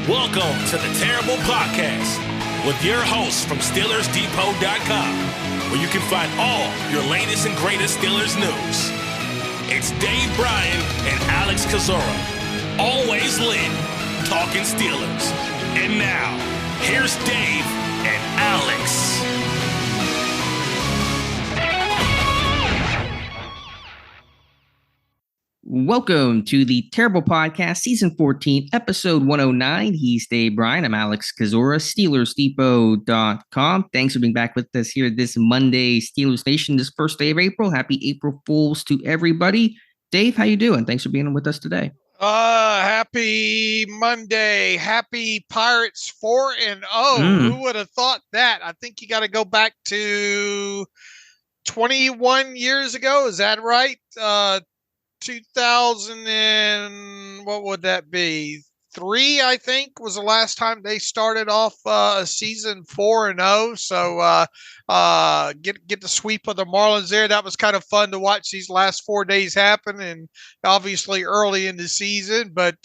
Welcome to the Terrible Podcast with your hosts from SteelersDepot.com, where you can find all your latest and greatest Steelers news. It's Dave Bryan and Alex Kozora, always lit, talking Steelers. And now, here's Dave and Alex. Welcome to the Terrible Podcast, Season 14, Episode 109. He's Dave Bryan. I'm Alex Kozora, SteelersDepot.com. Thanks for being back with us here this Monday, Steelers Nation, this first day of April. Happy April Fools to everybody. Dave, how you doing? Thanks for being with us today. Happy Monday. Happy Pirates 4-0. Who would have thought that? I think you got to go back to 21 years ago. Is that right? 2000 and what would that be? 3, I think, was the last time they started off a season 4-0. So get the sweep of the Marlins there. That was kind of fun to watch these last 4 days happen, and obviously early in the season. But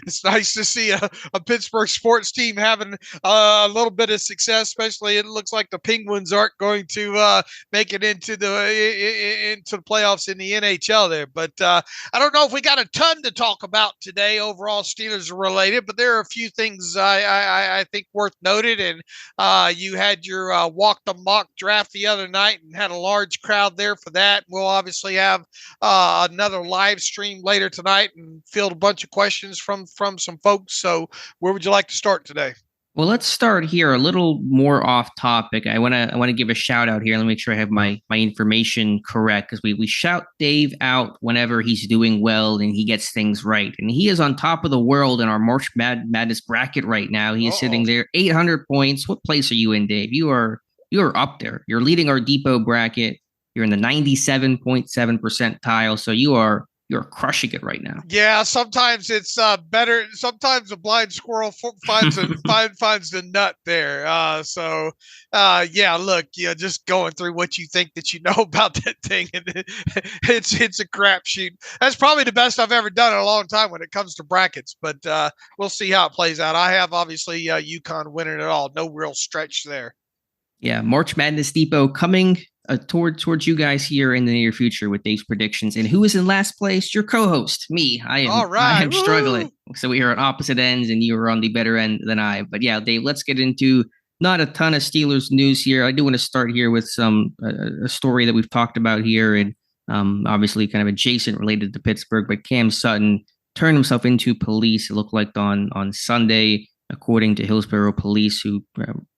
it's nice to see a Pittsburgh sports team having a little bit of success. Especially, it looks like the Penguins aren't going to make it into the playoffs in the NHL there. But I don't know if we got a ton to talk about today. Overall, Steelers related, but there are a few things I think worth noted. And you had your walk the mock draft the other night and had a large crowd there for that. We'll obviously have another live stream later tonight and field a bunch of questions from some folks. So where would you like to start today? Well, let's start here a little more off topic. I want to give a shout out here. Let me make sure I have my information correct, because we shout Dave out whenever he's doing well and he gets things right. And he is on top of the world in our March Madness bracket right now. He is sitting there, 800 points. What place are you in, Dave? You are up there. You're leading our depot bracket. You're in the 97.7 percentile. So you're crushing it right now. Yeah, sometimes it's better. Sometimes a blind squirrel finds the nut there. Yeah, look, just going through what you think that you know about that thing, and it's a crapshoot. That's probably the best I've ever done in a long time when it comes to brackets. But we'll see how it plays out. I have obviously UConn winning it all. No real stretch there. Yeah, March Madness Depot coming towards you guys here in the near future with Dave's predictions. And who is in last place? Your co-host, me. I am struggling. So we are at opposite ends, and you are on the better end than I. But yeah, Dave, let's get into not a ton of Steelers news here. I do want to start here with a story that we've talked about here, and obviously kind of adjacent related to Pittsburgh. But Cam Sutton turned himself into police. It looked like on Sunday, according to Hillsborough police, who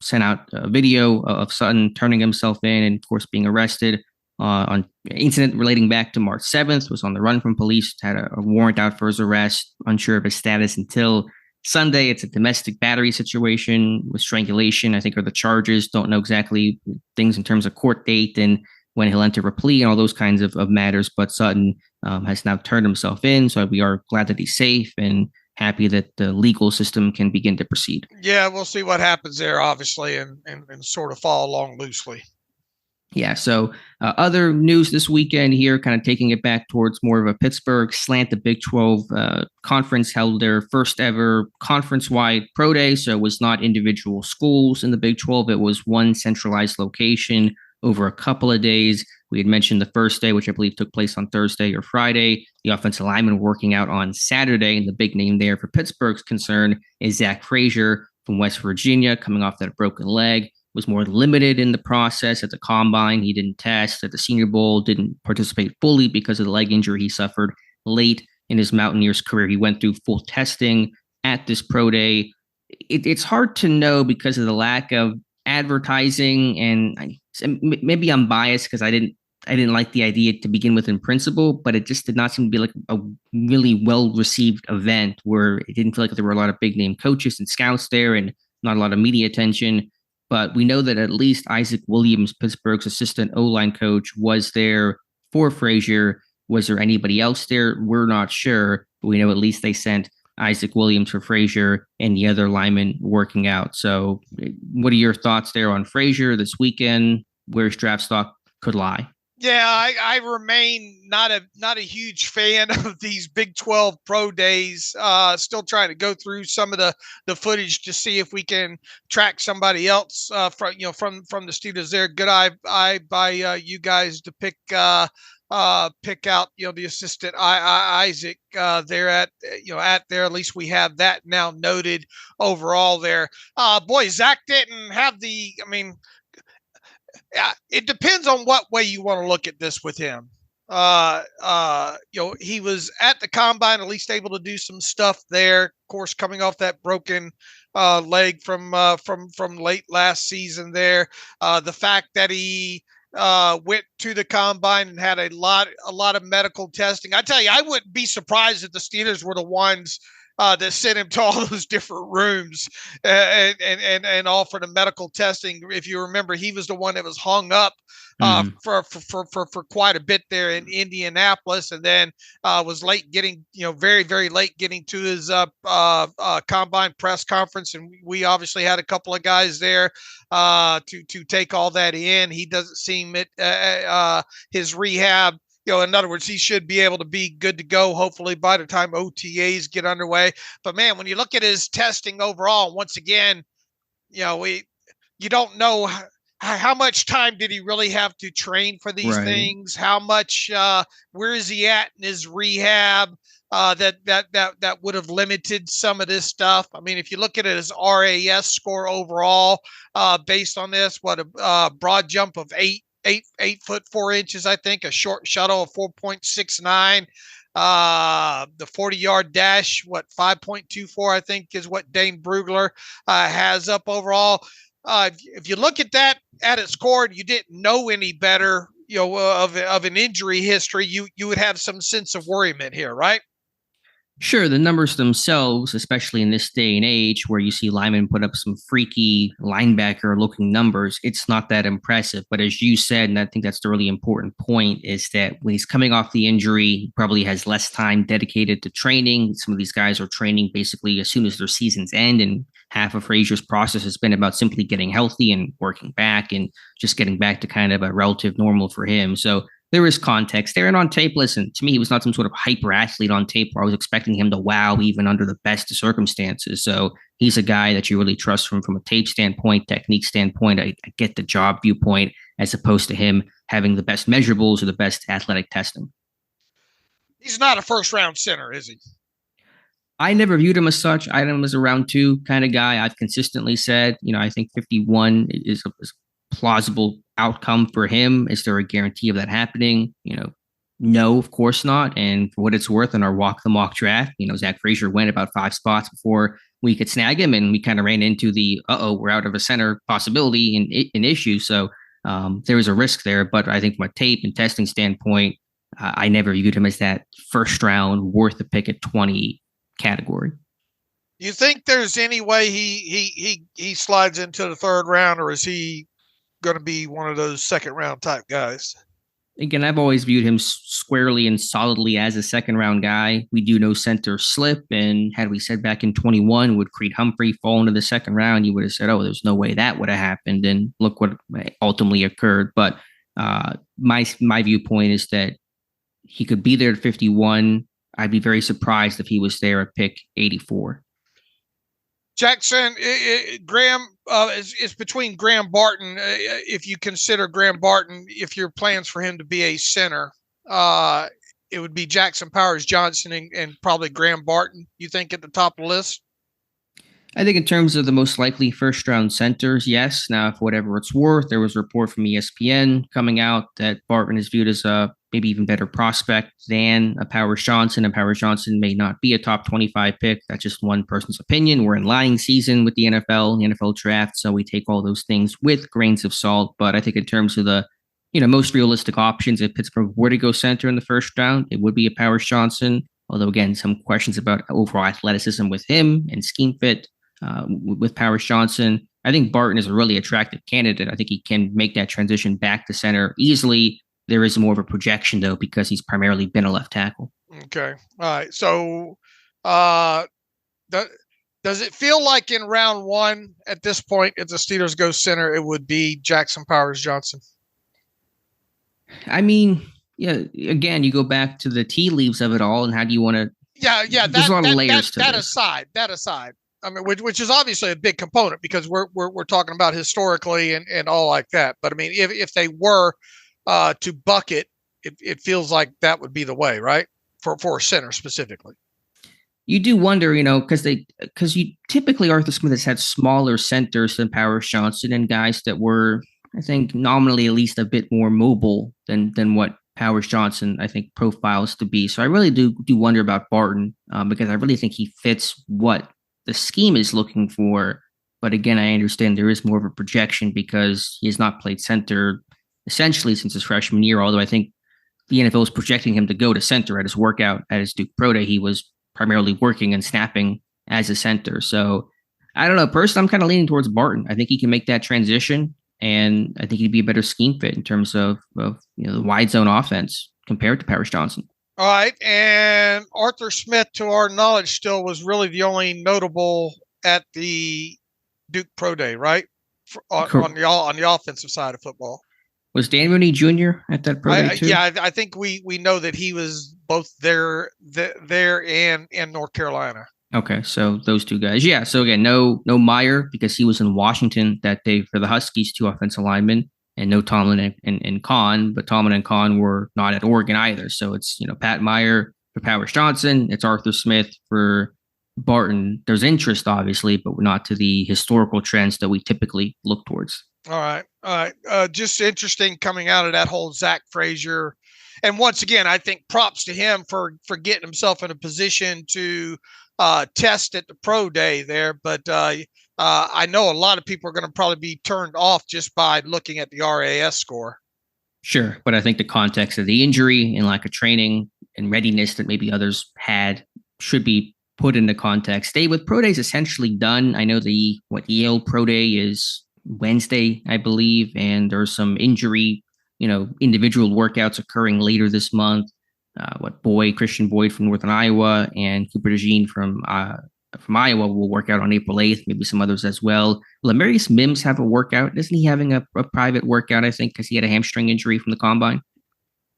sent out a video of Sutton turning himself in and, of course, being arrested on incident relating back to March 7th, was on the run from police, had a warrant out for his arrest, unsure of his status until Sunday. It's a domestic battery situation with strangulation, I think, are the charges. Don't know exactly things in terms of court date and when he'll enter a plea and all those kinds of matters. But Sutton has now turned himself in, so we are glad that he's safe and happy that the legal system can begin to proceed. Yeah, we'll see what happens there, obviously, and sort of follow along loosely. Yeah, so other news this weekend here, kind of taking it back towards more of a Pittsburgh slant. The Big 12 conference held their first ever conference-wide pro day, so it was not individual schools in the Big 12. It was one centralized location over a couple of days. We had mentioned the first day, which I believe took place on Thursday or Friday. The offensive lineman working out on Saturday, and the big name there for Pittsburgh's concern is Zach Frazier from West Virginia, coming off that broken leg. Was more limited in the process at the combine. He didn't test at the Senior Bowl, didn't participate fully because of the leg injury he suffered late in his Mountaineers career. He went through full testing at this pro day. It's hard to know because of the lack of advertising, and maybe I'm biased because I didn't like the idea to begin with in principle, but it just did not seem to be like a really well-received event where it didn't feel like there were a lot of big-name coaches and scouts there and not a lot of media attention. But we know that at least Isaac Williams, Pittsburgh's assistant O-line coach, was there for Frazier. Was there anybody else there? We're not sure, but we know at least they sent Isaac Williams for Frazier and the other linemen working out. So what are your thoughts there on Frazier this weekend? Where's draft stock could lie? Yeah, I remain not a huge fan of these Big 12 pro days. Still trying to go through some of the footage to see if we can track somebody else from the Steelers there. Good eye by you guys to pick out the assistant Isaac there at there. At least we have that now noted overall there. Boy, Zach didn't have the. I mean, it depends on what way you want to look at this with him. He was at the combine, at least able to do some stuff there. Of course, coming off that broken leg from late last season there. The fact that he went to the combine and had a lot of medical testing. I tell you, I wouldn't be surprised if the Steelers were the ones that sent him to all those different rooms and all for the medical testing. If you remember, he was the one that was hung up for quite a bit there in Indianapolis, and then was late getting, very, very late getting to his combine press conference. And we obviously had a couple of guys there to take all that in. He doesn't seem his rehab. In other words, he should be able to be good to go, hopefully, by the time OTAs get underway. But, man, when you look at his testing overall, once again, you don't know how much time did he really have to train for these things? How much, where is he at in his rehab? That would have limited some of this stuff. I mean, if you look at it as RAS score overall, based on this, what a broad jump of 8 foot 4 inches, I think, a short shuttle of 4.69. The 40-yard dash, 5.24, I think, is what Dane Brugler has up overall. If you look at that at its core and you didn't know any better, of an injury history, you would have some sense of worriment here, right? Sure, the numbers themselves, especially in this day and age where you see linemen put up some freaky linebacker looking numbers, it's not that impressive. But as you said, and I think that's the really important point, is that when he's coming off the injury, he probably has less time dedicated to training. Some of these guys are training basically as soon as their seasons end, and half of Frazier's process has been about simply getting healthy and working back and just getting back to kind of a relative normal for him. So there is context there. And on tape, listen, to me, he was not some sort of hyper athlete on tape where I was expecting him to wow even under the best of circumstances. So he's a guy that you really trust from a tape standpoint, technique standpoint. I get the job viewpoint as opposed to him having the best measurables or the best athletic testing. He's not a first round center, is he? I never viewed him as such. I had him as a round 2 kind of guy. I've consistently said, I think 51 is a plausible outcome for him. Is there a guarantee of that happening? No, of course not. And for what it's worth, in our walk the mock draft, Zach Frazier went about 5 spots before we could snag him, and we kind of ran into the we're out of a center possibility in issue. So there was a risk there, but I think from a tape and testing standpoint, I never viewed him as that first round worth a pick at 20 category. You think there's any way he slides into the third round, or is he going to be one of those second round type guys? Again, I've always viewed him squarely and solidly as a second round guy. We do know center slip, and had we said back in 21, would Creed Humphrey fall into the second round, you would have said, there's no way that would have happened, and look what ultimately occurred. But my viewpoint is that he could be there at 51. I'd be very surprised if he was there at pick 84. Jackson, Graham is between Graham Barton. If you consider Graham Barton, if your plans for him to be a center, it would be Jackson Powers Johnson and probably Graham Barton, you think, at the top of the list? I think in terms of the most likely first round centers, yes. Now, for whatever it's worth, there was a report from ESPN coming out that Barton is viewed as a maybe even better prospect than a Powers Johnson, and Powers Johnson may not be a top 25 pick. That's just one person's opinion. We're in lying season with the NFL draft, so we take all those things with grains of salt. But I think in terms of the most realistic options, if Pittsburgh were to go center in the first round, it would be a Powers Johnson. Although, again, some questions about overall athleticism with him and scheme fit with Powers Johnson. I think Barton is a really attractive candidate. I think he can make that transition back to center easily. There is more of a projection, though, because he's primarily been a left tackle. Okay. All right. So does it feel like in round 1 at this point, if the Steelers go center, it would be Jackson Powers Johnson? I mean, yeah, again, you go back to the tea leaves of it all, and how do you want to? Yeah. There's a lot of layers to That this. aside. I mean, which is obviously a big component because we're talking about historically and all like that. But I mean, if they were to bucket, it feels like that would be the way, right? For a center specifically. You do wonder, because you typically Arthur Smith has had smaller centers than Powers Johnson and guys that were, I think, nominally at least a bit more mobile than what Powers Johnson I think profiles to be. So I really do wonder about Barton because I really think he fits what the scheme is looking for. But again, I understand there is more of a projection because he has not played center essentially since his freshman year. Although I think the NFL is projecting him to go to center at his workout at his Duke Pro Day. He was primarily working and snapping as a center. So I don't know. Personally, I'm kind of leaning towards Barton. I think he can make that transition, and I think he'd be a better scheme fit in terms of the wide zone offense compared to Powers Johnson. All right, and Arthur Smith, to our knowledge, still was really the only notable at the Duke Pro Day, right? On the offensive side of football. Was Dan Mooney Jr. at that pro day too? Yeah, I think we know that he was both there and in North Carolina. Okay, so those two guys. Yeah, so again, no Meyer because he was in Washington that day for the Huskies, two offensive linemen, and no Tomlin and Kahn, but Tomlin and Kahn were not at Oregon either. So it's, Pat Meyer for Powers Johnson, it's Arthur Smith for Barton. There's interest, obviously, but not to the historical trends that we typically look towards. All right. Just interesting coming out of that whole Zach Frazier. And once again, I think props to him for getting himself in a position to test at the pro day there. But I know a lot of people are going to probably be turned off just by looking at the RAS score. Sure. But I think the context of the injury and lack of training and readiness that maybe others had should be put into context. Day with pro days essentially done. I know the Yale pro day is Wednesday, I believe, and there's some injury, individual workouts occurring later this month. Christian Boyd from Northern Iowa and Cooper DeJean from Iowa will work out on April 8th, maybe some others as well. Will Amarius Mims have a workout? Isn't he having a private workout, I think, because he had a hamstring injury from the combine?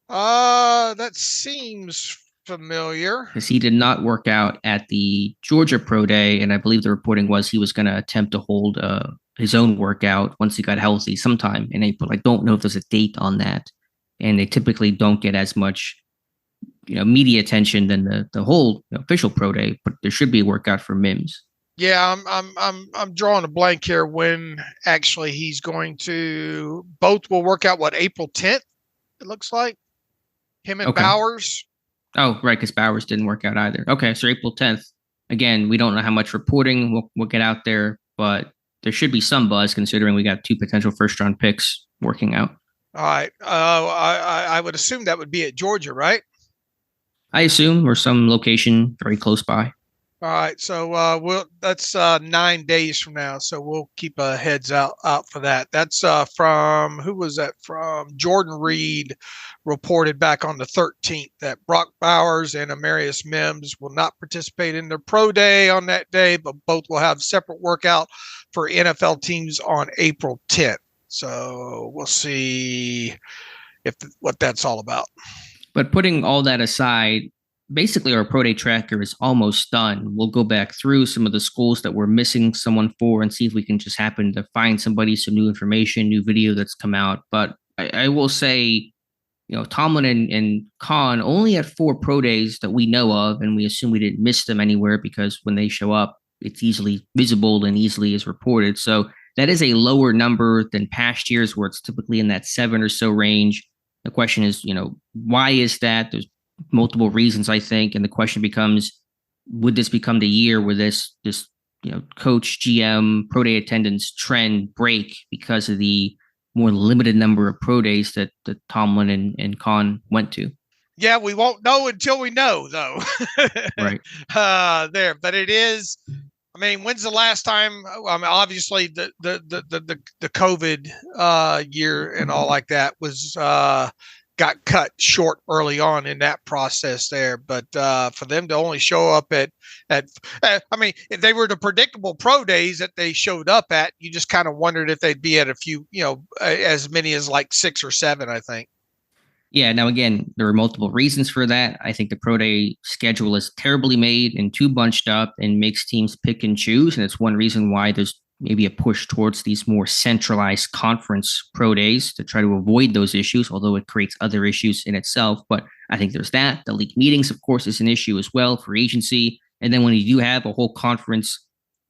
That seems familiar. Because he did not work out at the Georgia Pro Day, and I believe the reporting was he was going to attempt to hold his own workout once he got healthy sometime in April. I don't know if there's a date on that, and they typically don't get as much media attention than the whole official pro day, but there should be a workout for Mims. Yeah, I'm drawing a blank here when actually he's going to. Both will work out April 10th. It looks like him and Bowers. Oh, right, because Bowers didn't work out either. Okay, so April 10th. Again, we don't know how much reporting we'll get out there, but there should be some buzz considering we got two potential first-round picks working out. All right. I would assume that would be at Georgia, right? I assume, or some location very close by. All right, so that's 9 days from now, so we'll keep a heads out for that. That's from who was that from? Jordan Reed reported back on the 13th that Brock Bowers and Amarius Mims will not participate in their pro day on that day, but both will have separate workout for NFL teams on April 10th. So we'll see what that's all about. But putting all that aside, basically our pro day tracker is almost done. We'll go back through some of the schools that we're missing someone for and see if we can just happen to find somebody, some new information, new video that's come out. But I will say, Tomlin and Kahn only had 4 pro days that we know of, and we assume we didn't miss them anywhere because when they show up, it's easily visible and easily is reported. So that is a lower number than past years where it's typically in that 7 or so range. The question is, why is that? There's multiple reasons, I think. And the question becomes, would this become the year where this coach, GM, pro day attendance trend break because of the more limited number of pro days that Tomlin and Kahn went to? Yeah, we won't know until we know, though. Right. But it is. I mean, when's the last time? I mean, obviously the COVID year and all like that was got cut short early on in that process there. But for them to only show up at I mean, if they were the predictable pro days that they showed up at, you just kind of wondered if they'd be at a few, as many as like 6 or 7, I think. Yeah, now again, there are multiple reasons for that. I think the pro day schedule is terribly made and too bunched up and makes teams pick and choose. And it's one reason why there's maybe a push towards these more centralized conference pro days to try to avoid those issues, although it creates other issues in itself. But I think there's that. The league meetings, of course, is an issue as well for agency. And then when you do have a whole conference,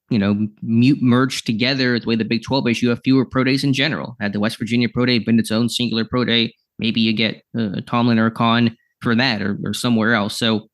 merged together the way the Big 12 is, you have fewer pro days in general. Had the West Virginia pro day been its own singular pro day, maybe you get Tomlin or a Con for that or somewhere else. So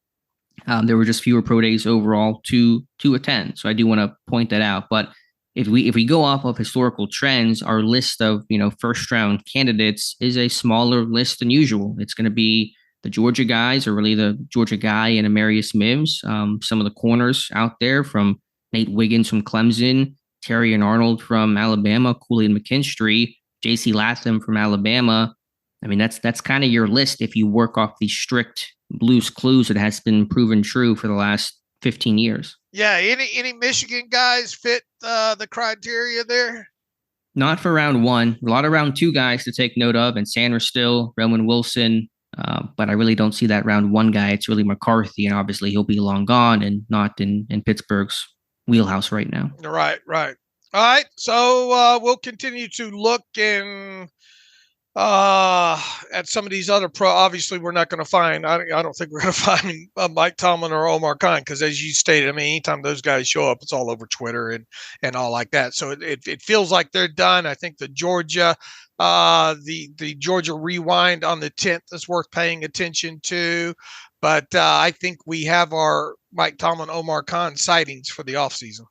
there were just fewer pro days overall to attend. So I do want to point that out. But if we go off of historical trends, our list of first round candidates is a smaller list than usual. It's going to be the Georgia guys, or really the Georgia guy and Amarius Mims, some of the corners out there from Nate Wiggins from Clemson, Terry and Arnold from Alabama, Cooley and McKinstry, J.C. Latham from Alabama. I mean, that's kind of your list if you work off these strict loose clues that has been proven true for the last 15 years. Yeah, any Michigan guys fit the criteria there? Not for round one. A lot of round two guys to take note of, and Sanders still, Roman Wilson. But I really don't see that round one guy. It's really McCarthy, and obviously he'll be long gone and not in Pittsburgh's wheelhouse right now. Right. All right. So we'll continue to look at some of these other pro. Obviously, we're not going to find. I don't think we're going to find Mike Tomlin or Omar Khan, because, as you stated, I mean, anytime those guys show up, it's all over Twitter and all like that. So it feels like they're done. I think the Georgia rewind on the 10th is worth paying attention to. But I think we have our Mike Tomlin, Omar Khan sightings for the offseason.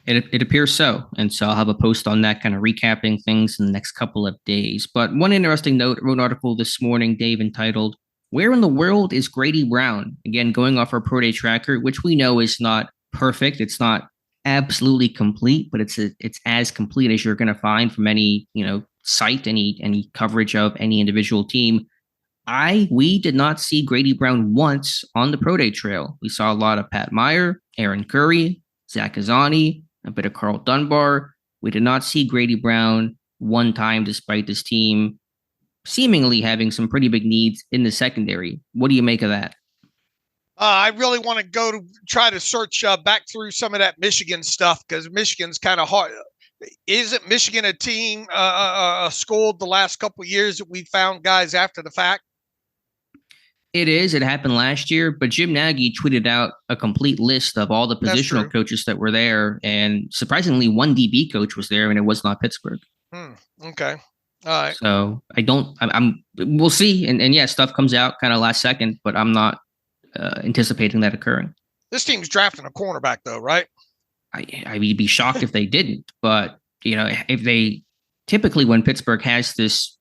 It appears so. And so I'll have a post on that, kind of recapping things in the next couple of days. But one interesting note, I wrote an article this morning, Dave, entitled, "Where in the World is Grady Brown?" Again, going off our pro day tracker, which we know is not perfect. It's not absolutely complete, but it's as complete as you're going to find from any, site, any coverage of any individual team. We did not see Grady Brown once on the pro day trail. We saw a lot of Pat Meyer, Aaron Curry, Zach Azzani, a bit of Carl Dunbar. We did not see Grady Brown one time, despite this team seemingly having some pretty big needs in the secondary. What do you make of that? I really want to try to search back through some of that Michigan stuff, because Michigan's kind of hard. Isn't Michigan a team, a school the last couple of years that we found guys after the fact? It is. It happened last year, but Jim Nagy tweeted out a complete list of all the positional coaches that were there, and surprisingly, one DB coach was there, and it was not Pittsburgh. Okay. All right. So we'll see. And yeah, stuff comes out kind of last second, but I'm not anticipating that occurring. This team's drafting a cornerback, though, right? I'd be shocked if they didn't. But, if they typically, when Pittsburgh has these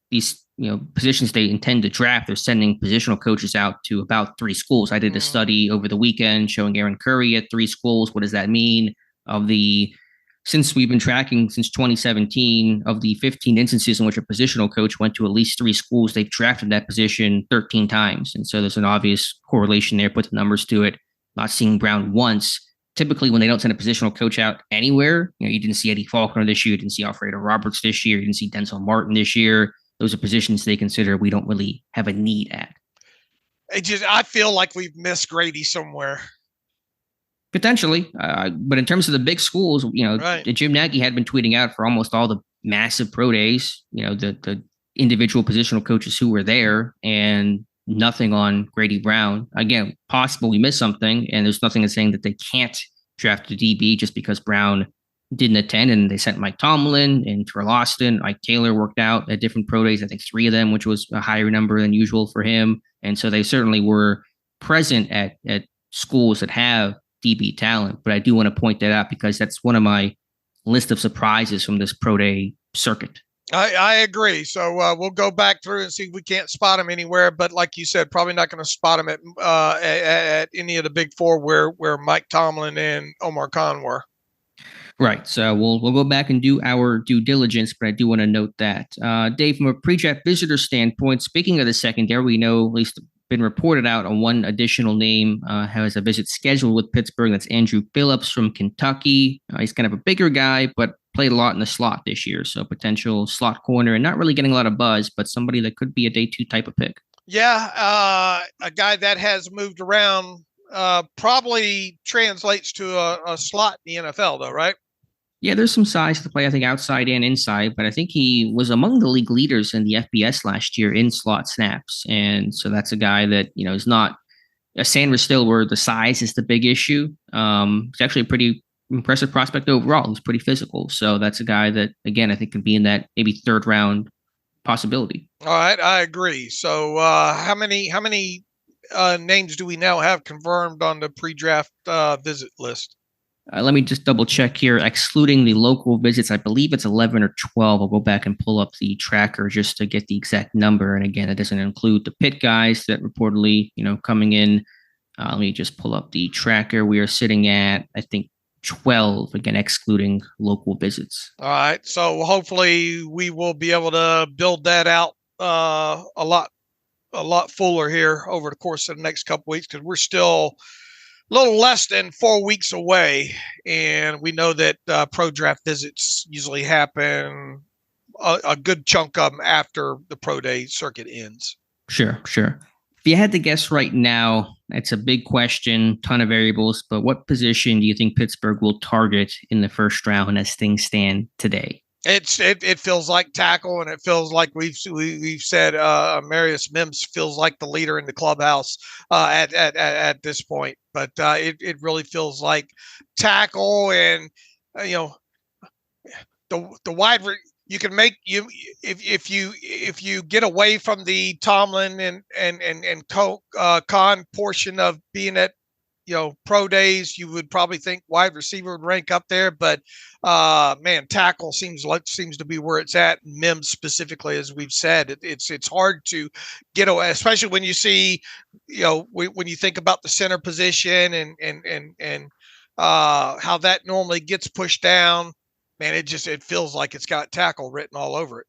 positions they intend to draft, they're sending positional coaches out to about 3 schools. I did a study over the weekend showing Aaron Curry at 3 schools. What does that mean? Since we've been tracking since 2017, of the 15 instances in which a positional coach went to at least 3 schools, they've drafted that position 13 times. And so there's an obvious correlation there. Put the numbers to it. Not seeing Brown once. Typically, when they don't send a positional coach out anywhere, you didn't see Eddie Faulkner this year, you didn't see Alfredo Roberts this year, you didn't see Denzel Martin this year. Those are positions they consider we don't really have a need at. I feel like we've missed Grady somewhere. Potentially. But in terms of the big schools, right. Jim Nagy had been tweeting out for almost all the massive pro days, the individual positional coaches who were there, and nothing on Grady Brown. Again, possible we missed something, and there's nothing saying that they can't draft a DB just because Brown didn't attend, and they sent Mike Tomlin and Terrell Austin. Ike Taylor worked out at different pro days, I think 3 of them, which was a higher number than usual for him. And so they certainly were present at schools that have DB talent. But I do want to point that out because that's one of my list of surprises from this pro day circuit. I agree. So we'll go back through and see if we can't spot him anywhere. But like you said, probably not going to spot him at any of the big 4 where Mike Tomlin and Omar Khan were. Right. So we'll go back and do our due diligence, but I do want to note that. Dave, from a pre-draft visitor standpoint, speaking of the secondary, we know, at least been reported out on one additional name, has a visit scheduled with Pittsburgh. That's Andrew Phillips from Kentucky. He's kind of a bigger guy, but played a lot in the slot this year. So potential slot corner, and not really getting a lot of buzz, but somebody that could be a day 2 type of pick. Yeah, a guy that has moved around probably translates to a slot in the NFL, though, right? Yeah, there's some size to play, I think, outside and inside, but I think he was among the league leaders in the FBS last year in slot snaps. And so that's a guy that, is not a Sanders still where the size is the big issue. He's actually a pretty impressive prospect overall. He's pretty physical. So that's a guy that, again, I think could be in that maybe third round possibility. All right, I agree. So how many names do we now have confirmed on the pre-draft visit list? Let me just double check here. Excluding the local visits, I believe it's 11 or 12. I'll go back and pull up the tracker just to get the exact number. And again, it doesn't include the pit guys that reportedly, coming in. Let me just pull up the tracker. We are sitting at, I think, 12, again, excluding local visits. All right. So hopefully we will be able to build that out a lot fuller here over the course of the next couple weeks, because we're still a little less than 4 weeks away, and we know that pro draft visits usually happen a good chunk of them after the pro day circuit ends. Sure. If you had to guess right now, it's a big question, ton of variables, but what position do you think Pittsburgh will target in the first round as things stand today? It feels like tackle, and it feels like we've said Marius Mims feels like the leader in the clubhouse at this point. But it really feels like tackle, and the wide. You can make you if you get away from the Tomlin and Khan portion of being at pro days, you would probably think wide receiver would rank up there, but man, tackle seems to be where it's at. Mims specifically, as we've said, it's hard to get away, especially when you see, when you think about the center position and how that normally gets pushed down. Man, it feels like it's got tackle written all over it.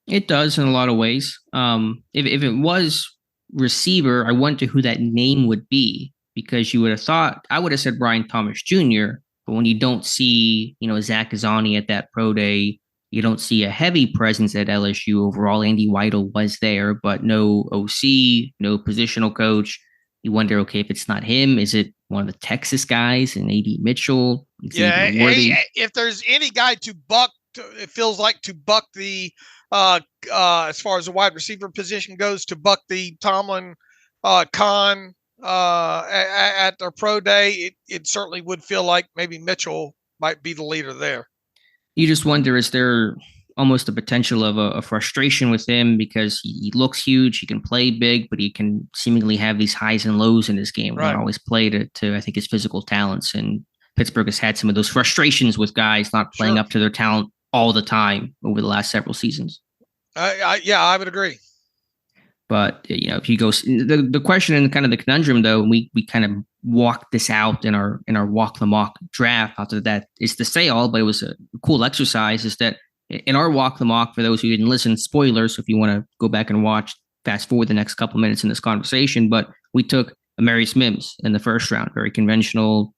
It does in a lot of ways. If it was receiver, I wonder who that name would be, because you would have thought I would have said Brian Thomas Jr., but when you don't see, Zach Ghazzani at that pro day, you don't see a heavy presence at LSU overall. Andy Weidel was there, but no OC, no positional coach. You wonder, okay, if it's not him, is it one of the Texas guys and AD Mitchell? Yeah, if there's any guy to buck, it feels like to buck the as far as the wide receiver position goes, to buck the Tomlin Khan at their pro day, it certainly would feel like maybe Mitchell might be the leader there. You just wonder, is there almost a potential of a frustration with him because he looks huge, he can play big, but he can seemingly have these highs and lows in his game. Right. Not always play to I think his physical talents, and Pittsburgh has had some of those frustrations with guys not playing up to their talent all the time over the last several seasons. I would agree. But if you go, the question and kind of the conundrum, though, we kind of walked this out in our walk the mock draft. After that is to say all, but it was a cool exercise. Is that in our walk the mock, for those who didn't listen, spoilers, if you want to go back and watch, fast forward the next couple of minutes in this conversation. But we took Marius Mims in the first round, very conventional.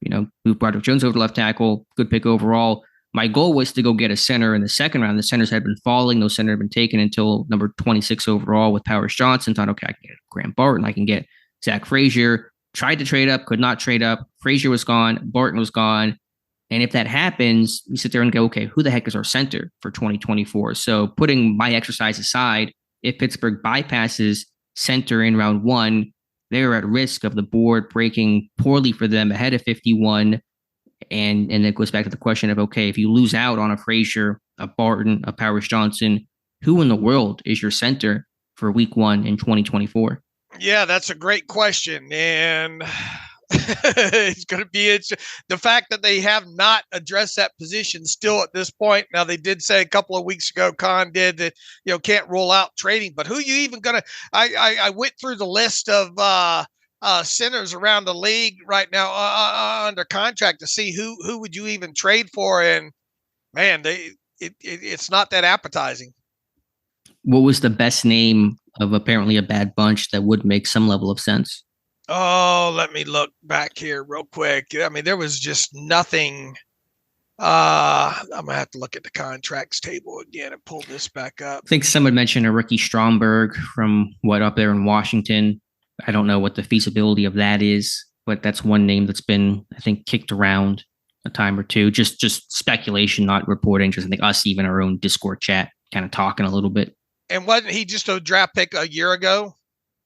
Moved Broderick Jones over to left tackle, good pick overall. My goal was to go get a center in the second round. The centers had been falling. No center had been taken until number 26 overall with Powers Johnson. Thought, okay, I can get Graham Barton. I can get Zach Frazier. Tried to trade up, could not trade up. Frazier was gone. Barton was gone. And if that happens, you sit there and go, okay, who the heck is our center for 2024? So putting my exercise aside, if Pittsburgh bypasses center in round one, they're at risk of the board breaking poorly for them ahead of 51. And it goes back to the question of, okay, if you lose out on a Frazier, a Barton, a Powers Johnson, who in the world is your center for week one in 2024? Yeah, that's a great question. And it's going to be the fact that they have not addressed that position still at this point. Now, they did say a couple of weeks ago, Khan did, that, can't rule out trading. But who you even going to – I went through the list of centers around the league right now under contract to see who would you even trade for, and man, it's not that appetizing. What was the best name of apparently a bad bunch that would make some level of sense? Oh, let me look back here real quick. I mean, there was just nothing I'm gonna have to look at the contracts table again and pull this back up. I think someone mentioned a Ricky Stromberg from up there in Washington. I don't know what the feasibility of that is, but that's one name that's been, I think, kicked around a time or two. Just speculation, not reporting. Just I think us, even our own Discord chat, kind of talking a little bit. And wasn't he just a draft pick a year ago?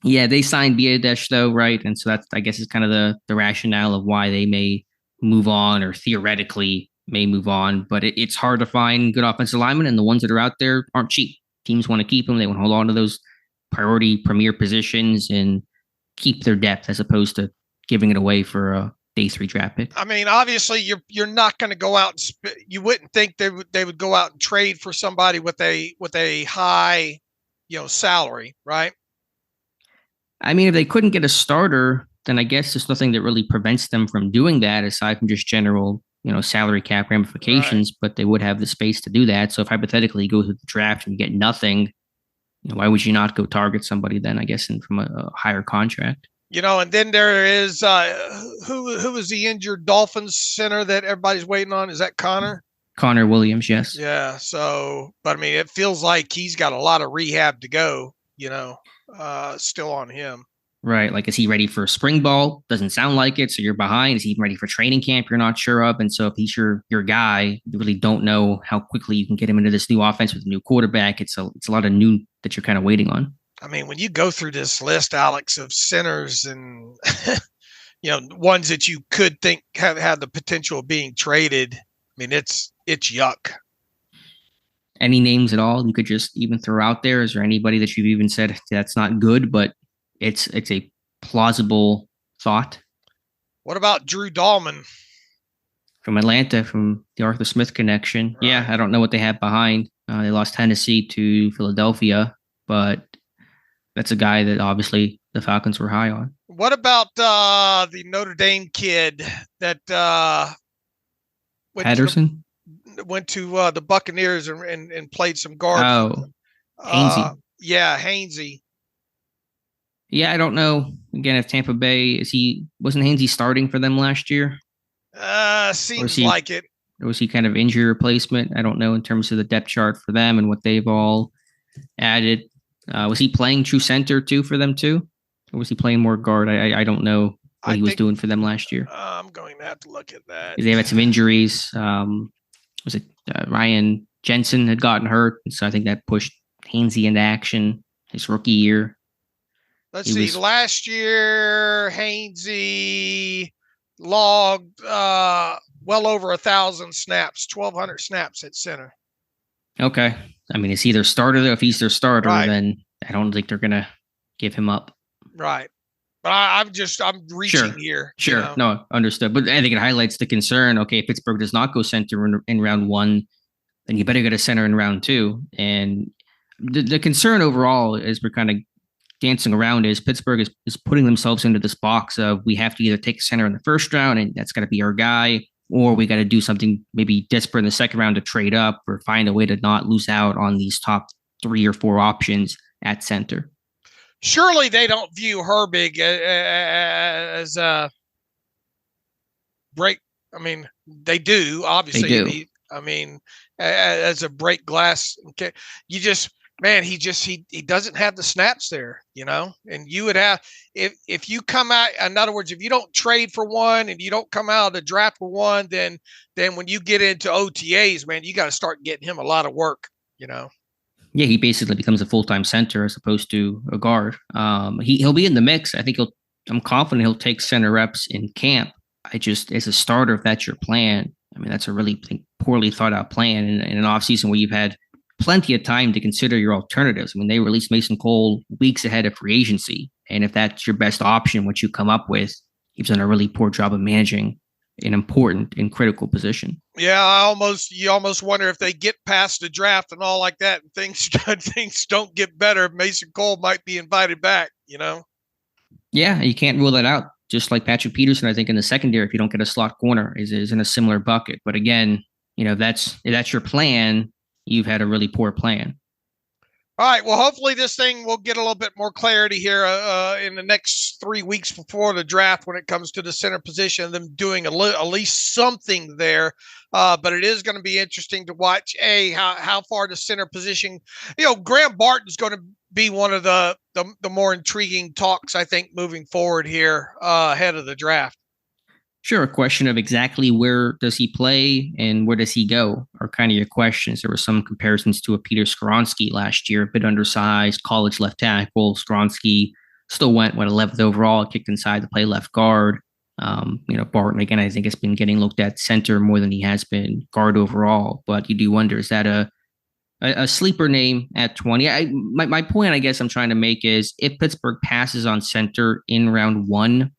Yeah, they signed Biedesh though, right? And so that's, I guess, is kind of the rationale of why they may move on, or theoretically may move on. But it's hard to find good offensive linemen, and the ones that are out there aren't cheap. Teams want to keep them. They want to hold on to those priority premier positions and keep their depth, as opposed to giving it away for a day 3 draft pick. I mean, obviously, you're not going to go out. You wouldn't think they would go out and trade for somebody with a high, salary, right? I mean, if they couldn't get a starter, then I guess there's nothing that really prevents them from doing that, aside from just general, salary cap ramifications. Right. But they would have the space to do that. So if hypothetically you go through the draft and you get nothing, why would you not go target somebody then? I guess from a higher contract. And then there is who is the injured Dolphins center that everybody's waiting on? Is that Connor? Connor Williams, yes. Yeah. So, but I mean, it feels like he's got a lot of rehab to go. Still on him. Right. Like, is he ready for spring ball? Doesn't sound like it. So you're behind. Is he ready for training camp? You're not sure of. And so if he's your guy, you really don't know how quickly you can get him into this new offense with a new quarterback. It's a lot of new that you're kind of waiting on. I mean, when you go through this list, Alex, of centers and, ones that you could think have the potential of being traded, I mean, it's yuck. Any names at all you could just even throw out there? Is there anybody that you've even said that's not good, but it's a plausible thought? What about Drew Dahlman? From Atlanta, from the Arthur Smith connection. Right. Yeah, I don't know what they have behind. They lost Tennessee to Philadelphia, but that's a guy that obviously the Falcons were high on. What about the Notre Dame kid that Patterson? Went to the Buccaneers and played some guard. Oh, Hainsey. Yeah, Hainsey. Yeah, I don't know. Again, if Tampa Bay wasn't Hainsey starting for them last year? Seems like it. Or was he kind of injury replacement? I don't know in terms of the depth chart for them and what they've all added. Was he playing true center too for them too? Or was he playing more guard? I don't know what he was doing for them last year. I'm going to have to look at that. They had some injuries. Was it Ryan Jensen had gotten hurt? And so I think that pushed Hainsey into action his rookie year. Let's see. Last year, Hainsey logged well over 1,000 snaps, 1,200 snaps at center. Okay. I mean, it's either starter, though. If he's their starter, right, then I don't think they're going to give him up. Right. But I'm reaching here. Sure. No, understood. But I think it highlights the concern. Okay, if Pittsburgh does not go center in round 1, then you better get a center in round 2. And the concern overall, as we're kind of dancing around, is Pittsburgh is putting themselves into this box of, we have to either take a center in the first round, and that's got to be our guy, or we got to do something maybe desperate in the second round to trade up or find a way to not lose out on these top 3 or 4 options at center. Surely they don't view Herbig as a break. I mean, they do, obviously. They do. As a break glass. Okay. He doesn't have the snaps there, and you would have, if you come out, in other words, if you don't trade for one and you don't come out of the draft for one, then when you get into OTAs, man, you got to start getting him a lot of work, Yeah, he basically becomes a full-time center as opposed to a guard. He'll be in the mix. I'm confident he'll take center reps in camp. As a starter, if that's your plan, I mean, that's a really poorly thought out plan in an offseason where you've had plenty of time to consider your alternatives. I mean, they released Mason Cole weeks ahead of free agency. And if that's your best option, what you come up with, he's done a really poor job of managing an important and critical position. Yeah, you almost wonder if they get past the draft and all like that, and things don't get better, Mason Cole might be invited back, Yeah, you can't rule that out. Just like Patrick Peterson, I think in the secondary, if you don't get a slot corner, is in a similar bucket. But again, if that's your plan, you've had a really poor plan. All right. Well, hopefully this thing will get a little bit more clarity here in the next 3 weeks before the draft when it comes to the center position, them doing at least something there. But it is going to be interesting to watch, how far the center position, Graham Barton's going to be one of the more intriguing talks, I think, moving forward here ahead of the draft. Sure, a question of exactly where does he play and where does he go are kind of your questions. There were some comparisons to a Peter Skoronsky last year, a bit undersized, college left tackle. Skoronsky still went, 11th overall, kicked inside to play left guard. Barton, again, I think has been getting looked at center more than he has been guard overall. But you do wonder, is that a sleeper name at 20? My point, I guess I'm trying to make is if Pittsburgh passes on center in round 1,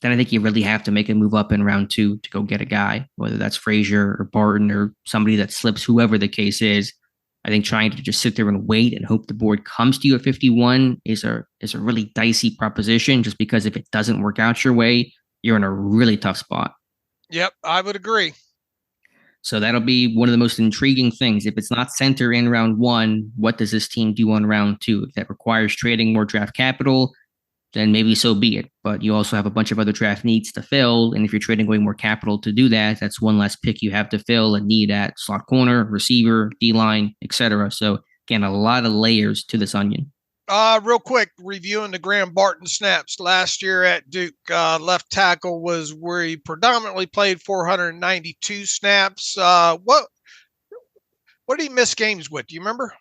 then I think you really have to make a move up in round 2 to go get a guy, whether that's Frazier or Barton or somebody that slips, whoever the case is. I think trying to just sit there and wait and hope the board comes to you at 51 is a really dicey proposition, just because if it doesn't work out your way, you're in a really tough spot. Yep, I would agree. So that'll be one of the most intriguing things. If it's not center in round 1, what does this team do on round 2? If that requires trading more draft capital, then maybe so be it. But you also have a bunch of other draft needs to fill. And if you're trading away more capital to do that, that's one less pick you have to fill, a need at slot corner, receiver, D-line, etc. So again, a lot of layers to this onion. Real quick, reviewing the Graham Barton snaps last year at Duke. Left tackle was where he predominantly played 492 snaps. What did he miss games with? Do you remember?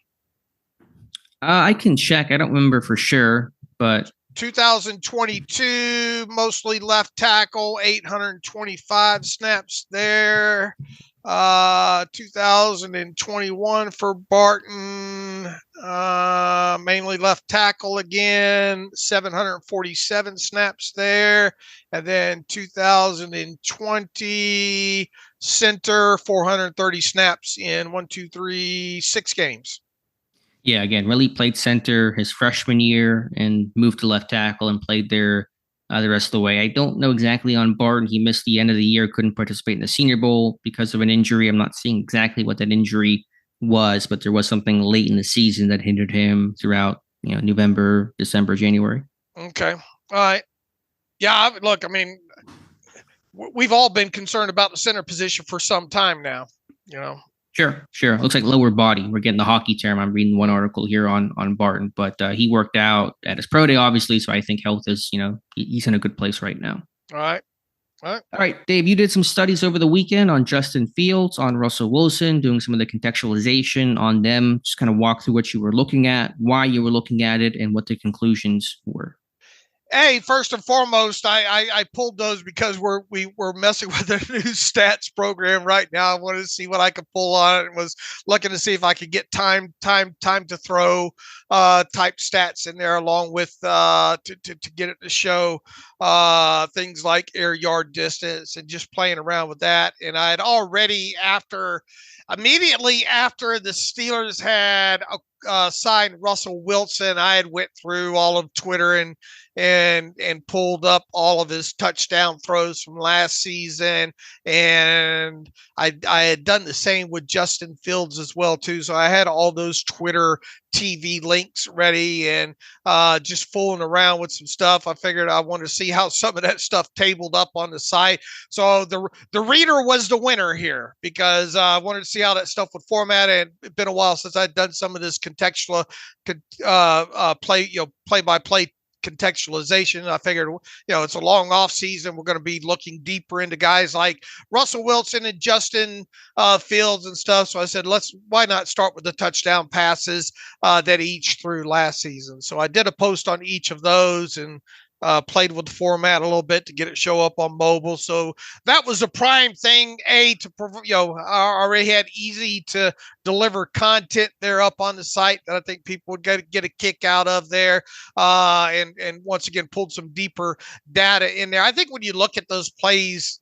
I can check. I don't remember for sure, but 2022, mostly left tackle, 825 snaps there. 2021 for Barton, mainly left tackle again, 747 snaps there. And then 2020 center, 430 snaps in 6 games. Yeah, again, really played center his freshman year and moved to left tackle and played there the rest of the way. I don't know exactly on Barton. He missed the end of the year, couldn't participate in the Senior Bowl because of an injury. I'm not seeing exactly what that injury was, but there was something late in the season that hindered him throughout, November, December, January. Okay. All right. Yeah, look, I mean, we've all been concerned about the center position for some time now, Sure. It looks like lower body. We're getting the hockey term. I'm reading one article here on Barton, but he worked out at his pro day, obviously. So I think health is, he's in a good place right now. All right, Dave, you did some studies over the weekend on Justin Fields, on Russell Wilson, doing some of the contextualization on them. Just kind of walk through what you were looking at, why you were looking at it, and what the conclusions were. Hey, first and foremost, I pulled those because we're messing with a new stats program right now. I wanted to see what I could pull on it, and was looking to see if I could get time to throw type stats in there, along with to get it to show things like air yard distance and just playing around with that. And I had already immediately after the Steelers had signed Russell Wilson, I had went through all of Twitter and pulled up all of his touchdown throws from last season. And I had done the same with Justin Fields as well, too. So I had all those Twitter TV links ready and just fooling around with some stuff. I figured I wanted to see how some of that stuff tabled up on the site. So the reader was the winner here, because I wanted to see how that stuff would format. And it's been a while since I'd done some of this contextual play-by-play contextualization. I figured, it's a long off season. We're going to be looking deeper into guys like Russell Wilson and Justin Fields and stuff. So I said, why not start with the touchdown passes that each threw last season? So I did a post on each of those and played with the format a little bit to get it show up on mobile. So I already had easy to deliver content there up on the site that I think people would get a kick out of there. And once again, pulled some deeper data in there. I think when you look at those plays,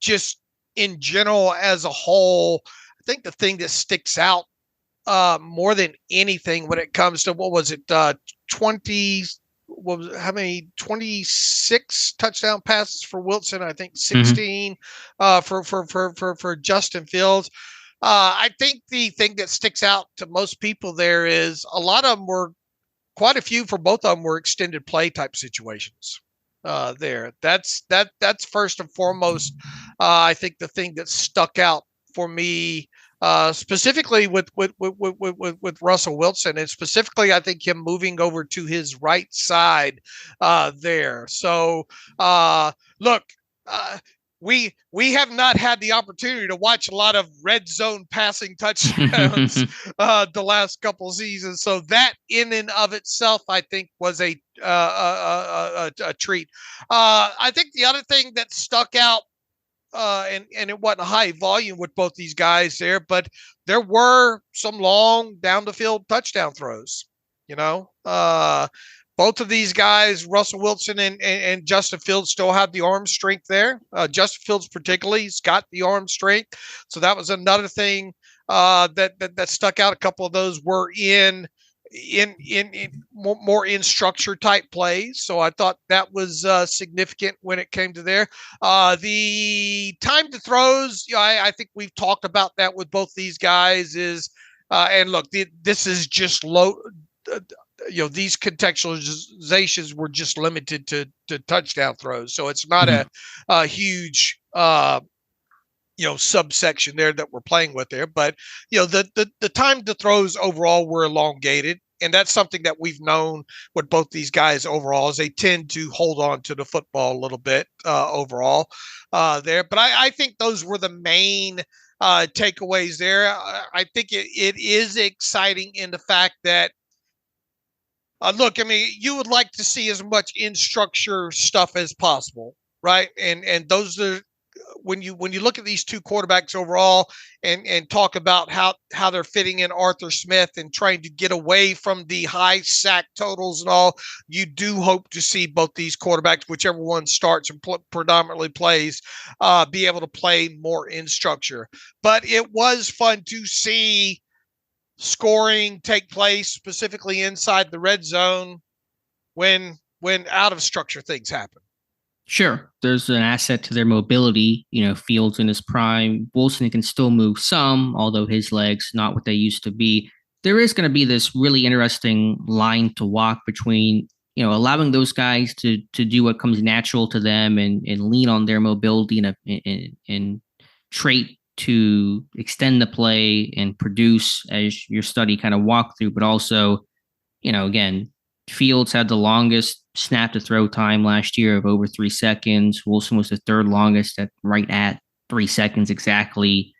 just in general as a whole, I think the thing that sticks out more than anything when it comes to, 26 touchdown passes for Wilson, I think 16 for Justin Fields. I think the thing that sticks out to most people there is a lot of them were, quite a few for both of them were extended play type situations. There, that's first and foremost. I think the thing that stuck out for me, specifically with Russell Wilson, and specifically I think him moving over to his right side there. So look. We have not had the opportunity to watch a lot of red zone passing touchdowns the last couple of seasons, so that in and of itself, I think, was a treat. I think the other thing that stuck out, and it wasn't a high volume with both these guys there, but there were some long down the field touchdown throws. You know, both of these guys, Russell Wilson and Justin Fields, still have the arm strength there. Justin Fields, particularly, he's got the arm strength. So that was another thing that stuck out. A couple of those were in more in structure type plays. So I thought that was significant when it came to there. The time to throws, I think we've talked about that with both these guys. And look, this is just low. These contextualizations were just limited to touchdown throws. So it's not a huge, subsection there that we're playing with there. But, the time to throws overall were elongated. And that's something that we've known with both these guys overall, is they tend to hold on to the football a little bit overall there. But I think those were the main takeaways there. I think it is exciting in the fact that, look, I mean, you would like to see as much in structure stuff as possible, right? And those are when you look at these two quarterbacks overall and talk about how they're fitting in Arthur Smith and trying to get away from the high sack totals and all, you do hope to see both these quarterbacks, whichever one starts and predominantly plays, be able to play more in structure. But it was fun to see scoring take place specifically inside the red zone when out of structure things happen. Sure, there's an asset to their mobility. Fields in his prime. Wilson can still move some, although his legs not what they used to be. There is going to be this really interesting line to walk between allowing those guys to do what comes natural to them and lean on their mobility and trait to extend the play and produce, as your study kind of walked through. But also, again, Fields had the longest snap to throw time last year of over 3 seconds. Wilson was the third longest at right at 3 seconds exactly.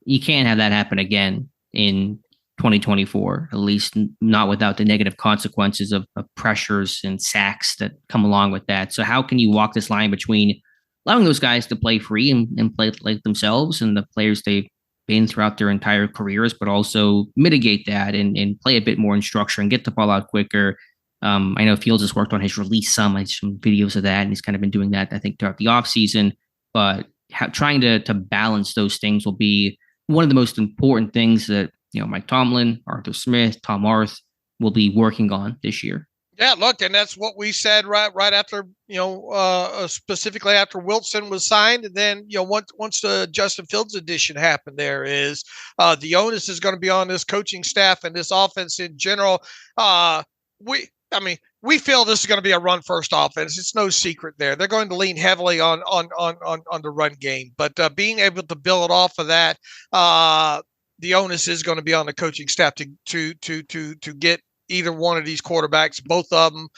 You can't have that happen again in 2024, at least not without the negative consequences of pressures and sacks that come along with that. So how can you walk this line between allowing those guys to play free and play like themselves and the players they've been throughout their entire careers, but also mitigate that and play a bit more in structure and get the ball out quicker? I know Fields has worked on his release some videos of that, and he's kind of been doing that, I think, throughout the offseason. But trying to balance those things will be one of the most important things that Mike Tomlin, Arthur Smith, Tom Arth will be working on this year. Yeah, look, and that's what we said right after, specifically after Wilson was signed. And then, once the Justin Fields edition happened, there is the onus is going to be on this coaching staff and this offense in general. We feel this is going to be a run first offense. It's no secret there. They're going to lean heavily on the run game, but being able to build off of that, the onus is going to be on the coaching staff to get either one of these quarterbacks, both of them,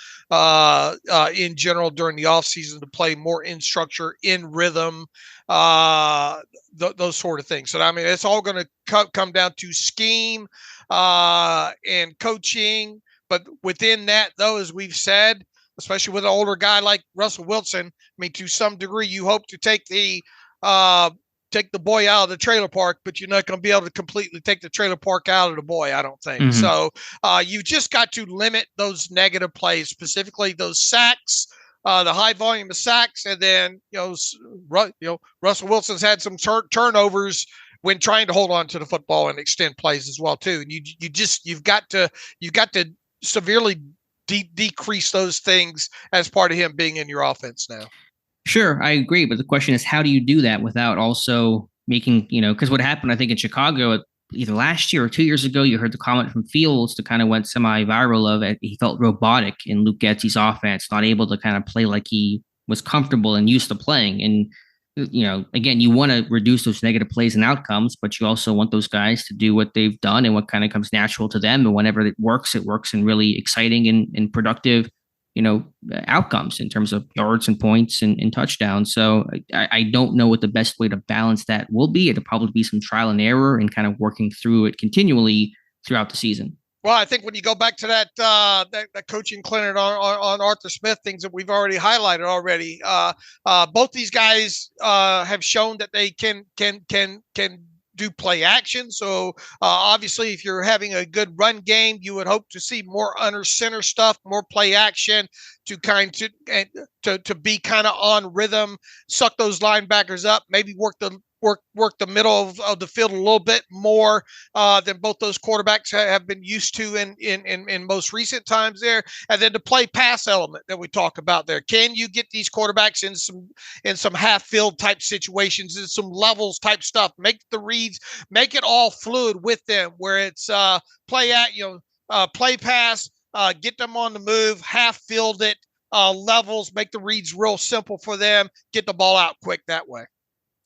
in general during the offseason, to play more in structure, in rhythm, those sort of things. So, it's all going to come down to scheme and coaching. But within that, though, as we've said, especially with an older guy like Russell Wilson, to some degree, you hope to take the boy out of the trailer park, but you're not going to be able to completely take the trailer park out of the boy, I don't think. Mm-hmm. So you just got to limit those negative plays, specifically those sacks, the high volume of sacks, and then Russell Wilson's had some turnovers when trying to hold on to the football and extend plays as well too. And you've got to severely decrease those things as part of him being in your offense now. Sure, I agree. But the question is, how do you do that without also making, because what happened, I think, in Chicago, either last year or 2 years ago, you heard the comment from Fields that kind of went semi-viral of it. He felt robotic in Luke Getsy's offense, not able to kind of play like he was comfortable and used to playing. And, again, you want to reduce those negative plays and outcomes, but you also want those guys to do what they've done and what kind of comes natural to them. And whenever it works in really exciting and productive, outcomes in terms of yards and points and touchdowns. So I don't know what the best way to balance that will be. It'll probably be some trial and error and kind of working through it continually throughout the season. Well, I think when you go back to that coaching clinic on Arthur Smith, things that we've already highlighted already, both these guys have shown that they can do play action. So obviously, if you're having a good run game, you would hope to see more under center stuff, more play action to to be kind of on rhythm, suck those linebackers up, maybe work the middle of the field a little bit more than both those quarterbacks have been used to in most recent times there. And then the play pass element that we talk about there. Can you get these quarterbacks in some half field type situations, in some levels type stuff, make the reads, make it all fluid with them where it's play pass, get them on the move, half field it, levels, make the reads real simple for them, get the ball out quick that way.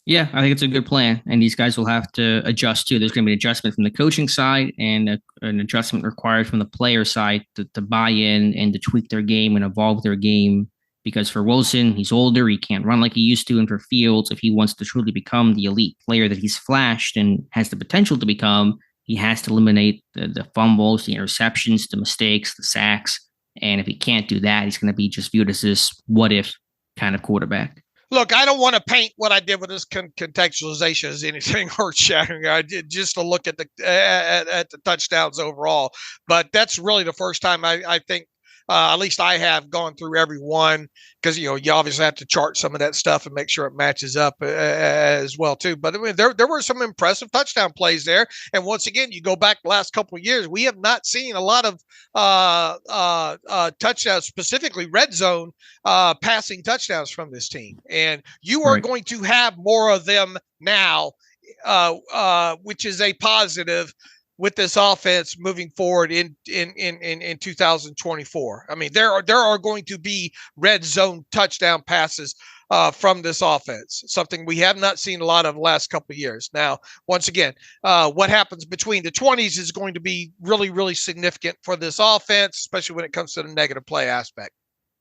Yeah, I think it's a good plan, and these guys will have to adjust too. There's going to be an adjustment from the coaching side and an adjustment required from the player side to buy in and to tweak their game and evolve their game. Because for Wilson, he's older, he can't run like he used to, and for Fields, if he wants to truly become the elite player that he's flashed and has the potential to become, he has to eliminate the fumbles, the interceptions, the mistakes, the sacks. And if he can't do that, he's going to be just viewed as this what-if kind of quarterback. Look, I don't want to paint what I did with this contextualization as anything earth-shattering. I did just to look at the touchdowns overall, but that's really the first time I think, at least I have gone through every one, because you obviously have to chart some of that stuff and make sure it matches up as well too. But I mean, there were some impressive touchdown plays there, and once again, you go back the last couple of years, we have not seen a lot of touchdowns, specifically red zone passing touchdowns from this team, and you are going to have more of them now, which is a positive with this offense moving forward in 2024. I mean, there are going to be red zone touchdown passes from this offense, something we have not seen a lot of the last couple of years. Now, once again, what happens between the 20s is going to be really, really significant for this offense, especially when it comes to the negative play aspect.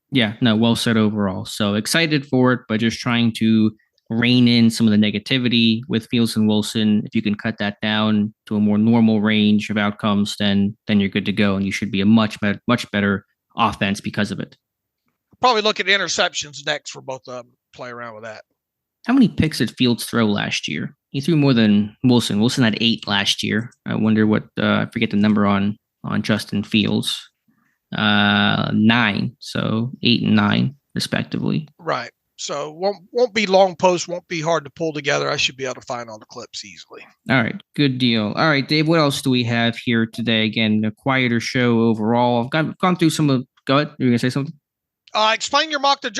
Yeah, no, well said overall. So excited for it, but just trying to rein in some of the negativity with Fields and Wilson. If you can cut that down to a more normal range of outcomes, then you're good to go, and you should be a much better offense because of it. Probably look at interceptions next for both of them. Play around with that. How many picks did Fields throw last year? He threw more than Wilson. Wilson had 8 last year. I wonder what I forget the number on Justin Fields. 9, so 8 and 9 respectively. Right. So won't be long posts, won't be hard to pull together. I should be able to find all the clips easily. All right, good deal. All right, Dave, what else do we have here today? Again, a quieter show overall. I've gone through some of. Go ahead. You're gonna say something? Explain your walk the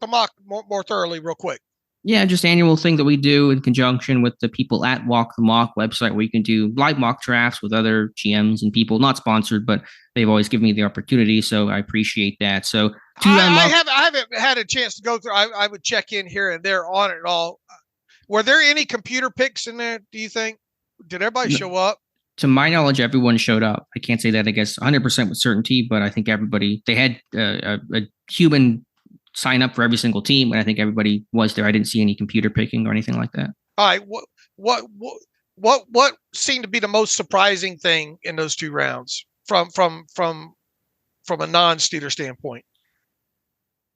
mock more thoroughly, real quick. Yeah, just annual thing that we do in conjunction with the people at Walk the Mock website, where you can do live mock drafts with other GMs and people, not sponsored, but they've always given me the opportunity, so I appreciate that. So I haven't had a chance to go through. I would check in here and there on it all. Were there any computer picks in there, do you think? Did everybody show up? To my knowledge, everyone showed up. I can't say that, I guess, 100% with certainty, but I think they had a human sign up for every single team, and I think everybody was there. I didn't see any computer picking or anything like that. All right. What seemed to be the most surprising thing in those 2 rounds from a non-Steeler standpoint?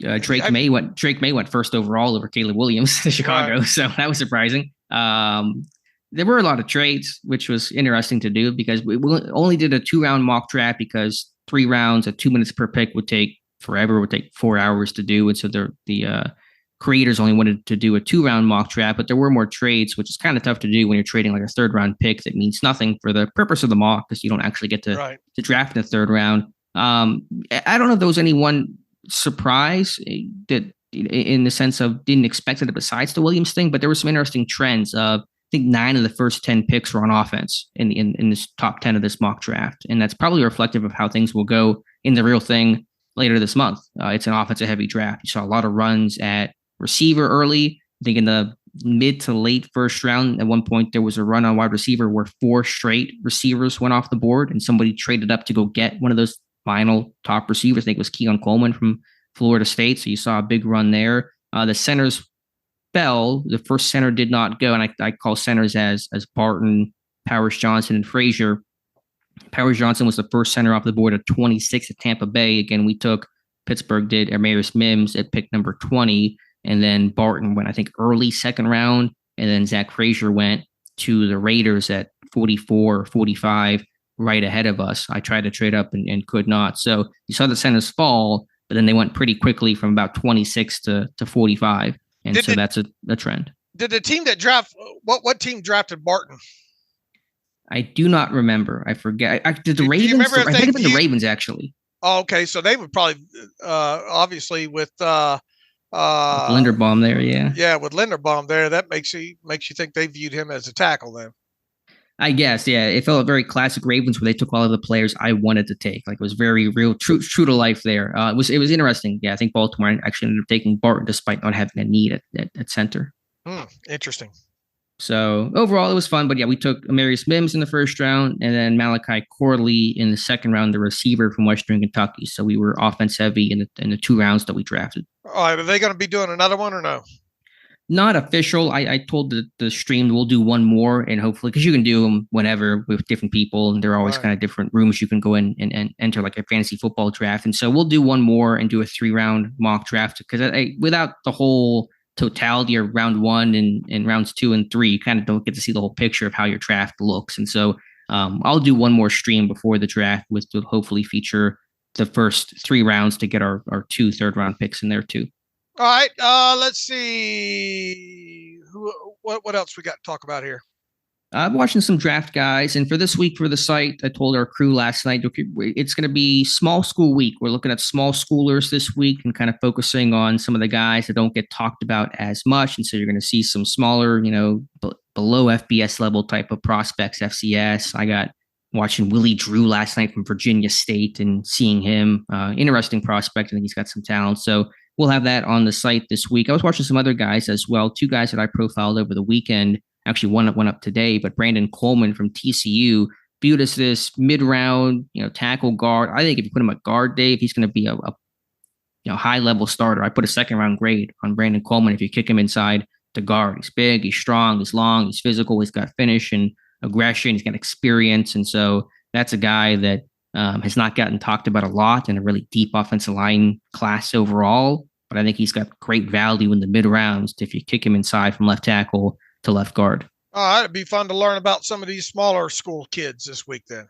Drake May went first overall over Caleb Williams to Chicago, right. So that was surprising. There were a lot of trades, which was interesting to do because we only did a 2-round mock draft because 3 rounds at 2 minutes per pick would take forever, would take 4 hours to do. And so the creators only wanted to do a 2-round mock draft, but there were more trades, which is kind of tough to do when you're trading like a 3rd-round pick that means nothing for the purpose of the mock because you don't actually get to draft in the 3rd round. I don't know if there was any one surprise that in the sense of didn't expect it besides the Williams thing, but there were some interesting trends. I think 9 of the first 10 picks were on offense in this top 10 of this mock draft. And that's probably reflective of how things will go in the real thing later this month. It's an offensive heavy draft. You saw a lot of runs at receiver early. I think in the mid to late first round, at one point, there was a run on wide receiver where 4 straight receivers went off the board and somebody traded up to go get one of those final top receivers. I think it was Keon Coleman from Florida State. So you saw a big run there. The centers fell. The first center did not go. And I call centers as Barton, Powers Johnson, and Frazier. Powers Johnson was the first center off the board at 26 at Tampa Bay. Again, Pittsburgh did Amarius Mims at pick number 20. And then Barton went, I think, early second round. And then Zach Frazier went to the Raiders at 44 or 45, right ahead of us. I tried to trade up and could not. So you saw the centers fall, but then they went pretty quickly from about 26 to 45. And that's a trend. Did the team that what team drafted Barton? I do not remember. I forget. Did the Ravens? I think it was the Ravens, actually. Oh, okay. So they would probably, obviously with Linderbaum there, yeah. Yeah, with Linderbaum there, that makes you think they viewed him as a tackle then. I guess, yeah. It felt very classic Ravens where they took all of the players I wanted to take. Like it was very real, true to life there. It was interesting. Yeah, I think Baltimore actually ended up taking Barton despite not having a need at center. Interesting. So overall, it was fun. But yeah, we took Amarius Mims in the first round and then Malachi Corley in the second round, the receiver from Western Kentucky. So we were offense heavy in the 2 rounds that we drafted. All right, are they going to be doing another one or no? Not official. I told the stream we'll do one more, and hopefully, because you can do them whenever with different people, and there are always kind of different rooms you can go in and enter, like a fantasy football draft. And so we'll do one more and do a 3-round mock draft, because without the whole totality of round 1 and rounds 2 and 3, you kind of don't get to see the whole picture of how your draft looks. And so I'll do one more stream before the draft, which will hopefully feature the first 3 rounds to get our 2 third-round picks in there too. All right, let's see what else we got to talk about here. I'm watching some draft guys, and for this week for the site, I told our crew last night, it's going to be small school week. We're looking at small schoolers this week and kind of focusing on some of the guys that don't get talked about as much. And so you're going to see some smaller, below FBS level type of prospects, FCS. I got watching Willie Drew last night from Virginia State and seeing him, interesting prospect. I think he's got some talent. So we'll have that on the site this week. I was watching some other guys as well. 2 guys that I profiled over the weekend. Actually, one that went up today, but Brandon Coleman from TCU viewed as this mid-round, tackle guard. I think if you put him at guard, Dave, he's going to be a high-level starter. I put a second-round grade on Brandon Coleman if you kick him inside to guard. He's big, he's strong, he's long, he's physical, he's got finish and aggression, he's got experience, and so that's a guy that has not gotten talked about a lot in a really deep offensive line class overall. But I think he's got great value in the mid-rounds if you kick him inside from left tackle to left guard. All right, it'd be fun to learn about some of these smaller school kids this week then.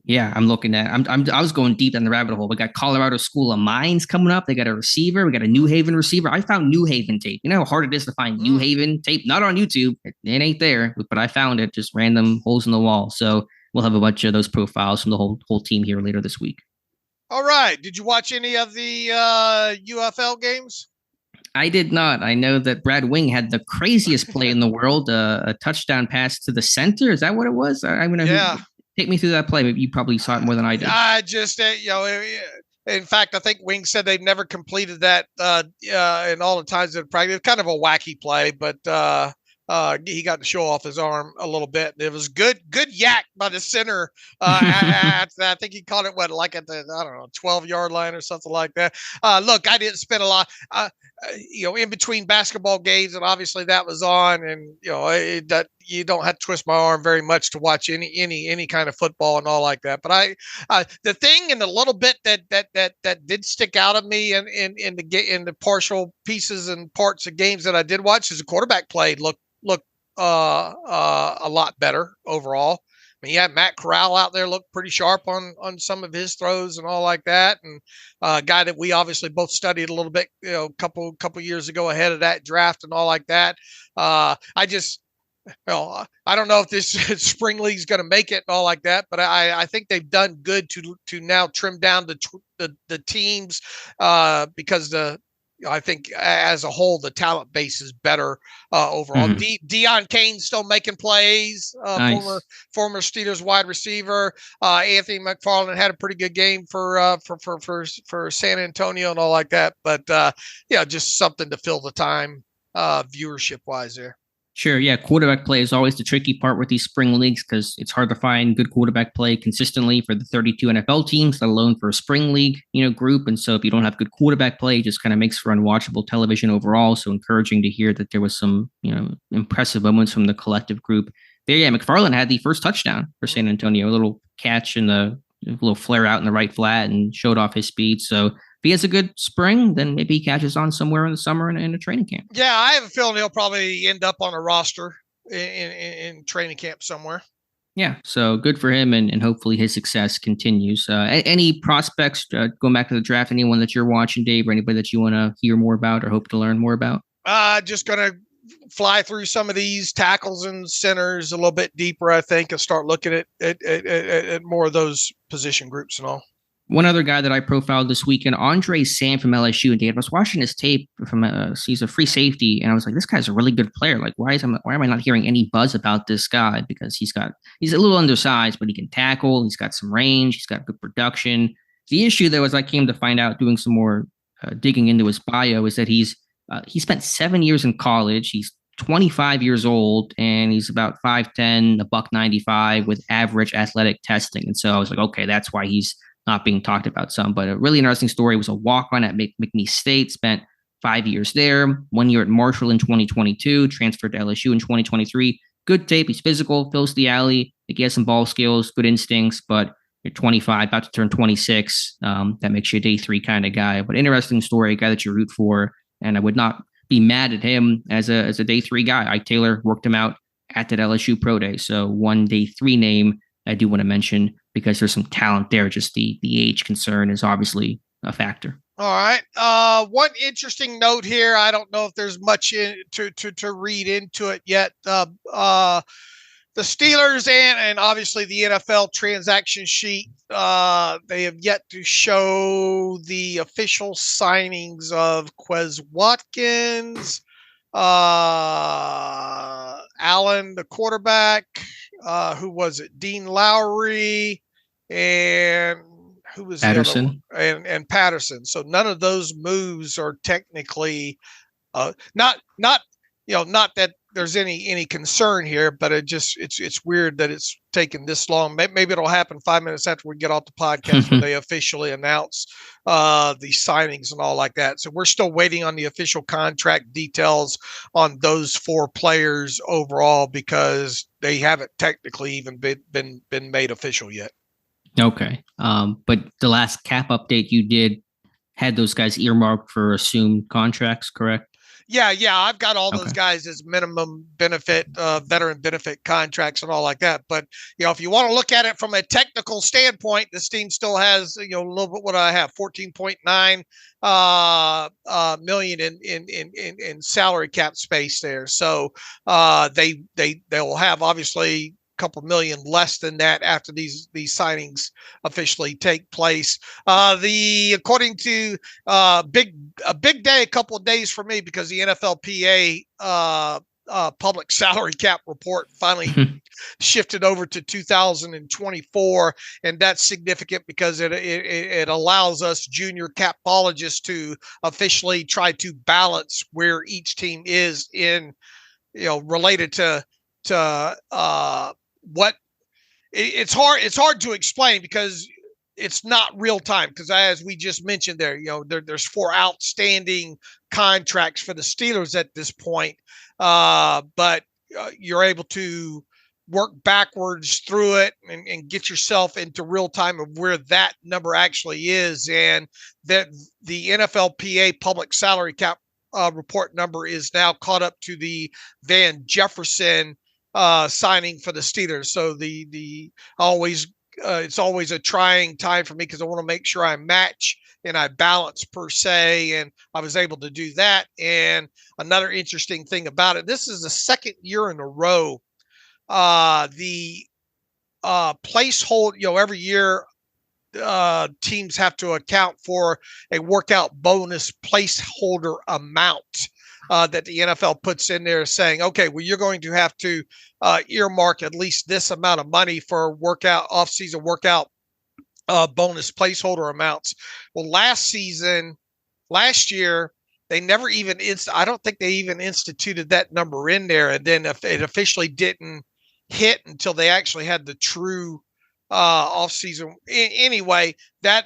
Yeah, I'm looking at. I was going deep in the rabbit hole. We got Colorado School of Mines coming up. They got a receiver. We got a New Haven receiver. I found New Haven tape. You know how hard it is to find New Haven tape? Not on YouTube. It ain't there, but I found it. Just random holes in the wall. So we'll have a bunch of those profiles from the whole team here later this week. All right. Did you watch any of the UFL games? I did not. I know that Brad Wing had the craziest play in the world, a touchdown pass to the center. Is that what it was? Take me through that play. You probably saw it more than I did. I just, in fact, I think Wing said they've never completed that in all the times in practice. Kind of a wacky play, but he got to show off his arm a little bit. It was good yak by the center. I think he caught it at the 12-yard line or something like that. Look, I didn't spend a lot, in between basketball games, and obviously that was on, and that you don't have to twist my arm very much to watch any kind of football and all like that. But the thing in the little bit that did stick out of me in the partial pieces and parts of games that I did watch is the quarterback play looked a lot better overall. I mean, you had Matt Corral out there looked pretty sharp on some of his throws and all like that. And a guy that we obviously both studied a little bit, a couple years ago ahead of that draft and all like that. I don't know if this spring league is going to make it and all like that, but I think they've done good to now trim down the teams because I think as a whole, the talent base is better overall. Deion Kane's still making plays. Nice. Former Steelers wide receiver. Anthony McFarland had a pretty good game for San Antonio and all like that. But just something to fill the time viewership wise there. Sure. Yeah. Quarterback play is always the tricky part with these spring leagues because it's hard to find good quarterback play consistently for the 32 NFL teams, let alone for a spring league, group. And so if you don't have good quarterback play, it just kind of makes for unwatchable television overall. So encouraging to hear that there was some, impressive moments from the collective group there. Yeah. McFarland had the first touchdown for San Antonio, a little catch and a little flare out in the right flat and showed off his speed. So if he has a good spring, then maybe he catches on somewhere in the summer in a training camp. Yeah, I have a feeling he'll probably end up on a roster in training camp somewhere. Yeah, so good for him, and hopefully his success continues. Any prospects, going back to the draft, anyone that you're watching, Dave, or anybody that you want to hear more about or hope to learn more about? Just going to fly through some of these tackles and centers a little bit deeper, I think, and start looking at more of those position groups and all. One other guy that I profiled this weekend, Andre Sam from LSU. And Dave, I was watching his tape from he's a free safety, and I was like, this guy's a really good player. Like, why am I not hearing any buzz about this guy? Because he's a little undersized, but he can tackle. He's got some range. He's got good production. The issue, though, as I came to find out doing some more digging into his bio, is that he spent 7 years in college. He's 25 years old, and he's about 5'10", $195 with average athletic testing. And so I was like, okay, that's why he's not being talked about some. But a really interesting story was a walk-on at McNeese State, spent 5 years there, 1 year at Marshall in 2022, transferred to LSU in 2023. Good tape. He's physical, fills the alley. He has some ball skills, good instincts, but you're 25, about to turn 26. That makes you a day 3 kind of guy. But interesting story, a guy that you root for. And I would not be mad at him as a day 3 guy. Ike Taylor worked him out at that LSU Pro Day. So one day 3 name I do want to mention because there's some talent there. Just the age concern is obviously a factor. All right. One interesting note here. I don't know if there's much to read into it yet. The Steelers and obviously the NFL transaction sheet, they have yet to show the official signings of Quez Watkins, Allen, the quarterback, who was it? Dean Lowry, and who was Patterson, and Patterson. So none of those moves are technically not that there's any concern here, but it's weird that it's taken this long. Maybe it'll happen 5 minutes after we get off the podcast when they officially announce the signings and all like that. So we're still waiting on the official contract details on those 4 players overall because they haven't technically even been made official yet. Okay. But the last cap update you did had those guys earmarked for assumed contracts, correct? Yeah. I've got all those guys as minimum benefit, veteran benefit contracts and all like that. But, if you want to look at it from a technical standpoint, this team still has, a little bit, what I have, 14.9 million in salary cap space there. So they'll have obviously couple million less than that after these signings officially take place. According to a big day, a couple of days for me because the NFLPA public salary cap report finally shifted over to 2024, and that's significant because it allows us junior capologists to officially try to balance where each team is in, related to what it's hard to explain because it's not real time. Because as we just mentioned there's 4 outstanding contracts for the Steelers at this point. But you're able to work backwards through it and get yourself into real time of where that number actually is. And that the NFLPA public salary cap report number is now caught up to the Van Jefferson signing for the Steelers. So it's always a trying time for me because I want to make sure I match and I balance per se. And I was able to do that. And another interesting thing about it, this is the second year in a row. The placeholder, every year teams have to account for a workout bonus placeholder amount that the NFL puts in there, saying, okay, well, you're going to have to earmark at least this amount of money for off-season workout bonus placeholder amounts. Well, last year, they never even I don't think they even instituted that number in there, and then if it officially didn't hit until they actually had the true off-season. Anyway, that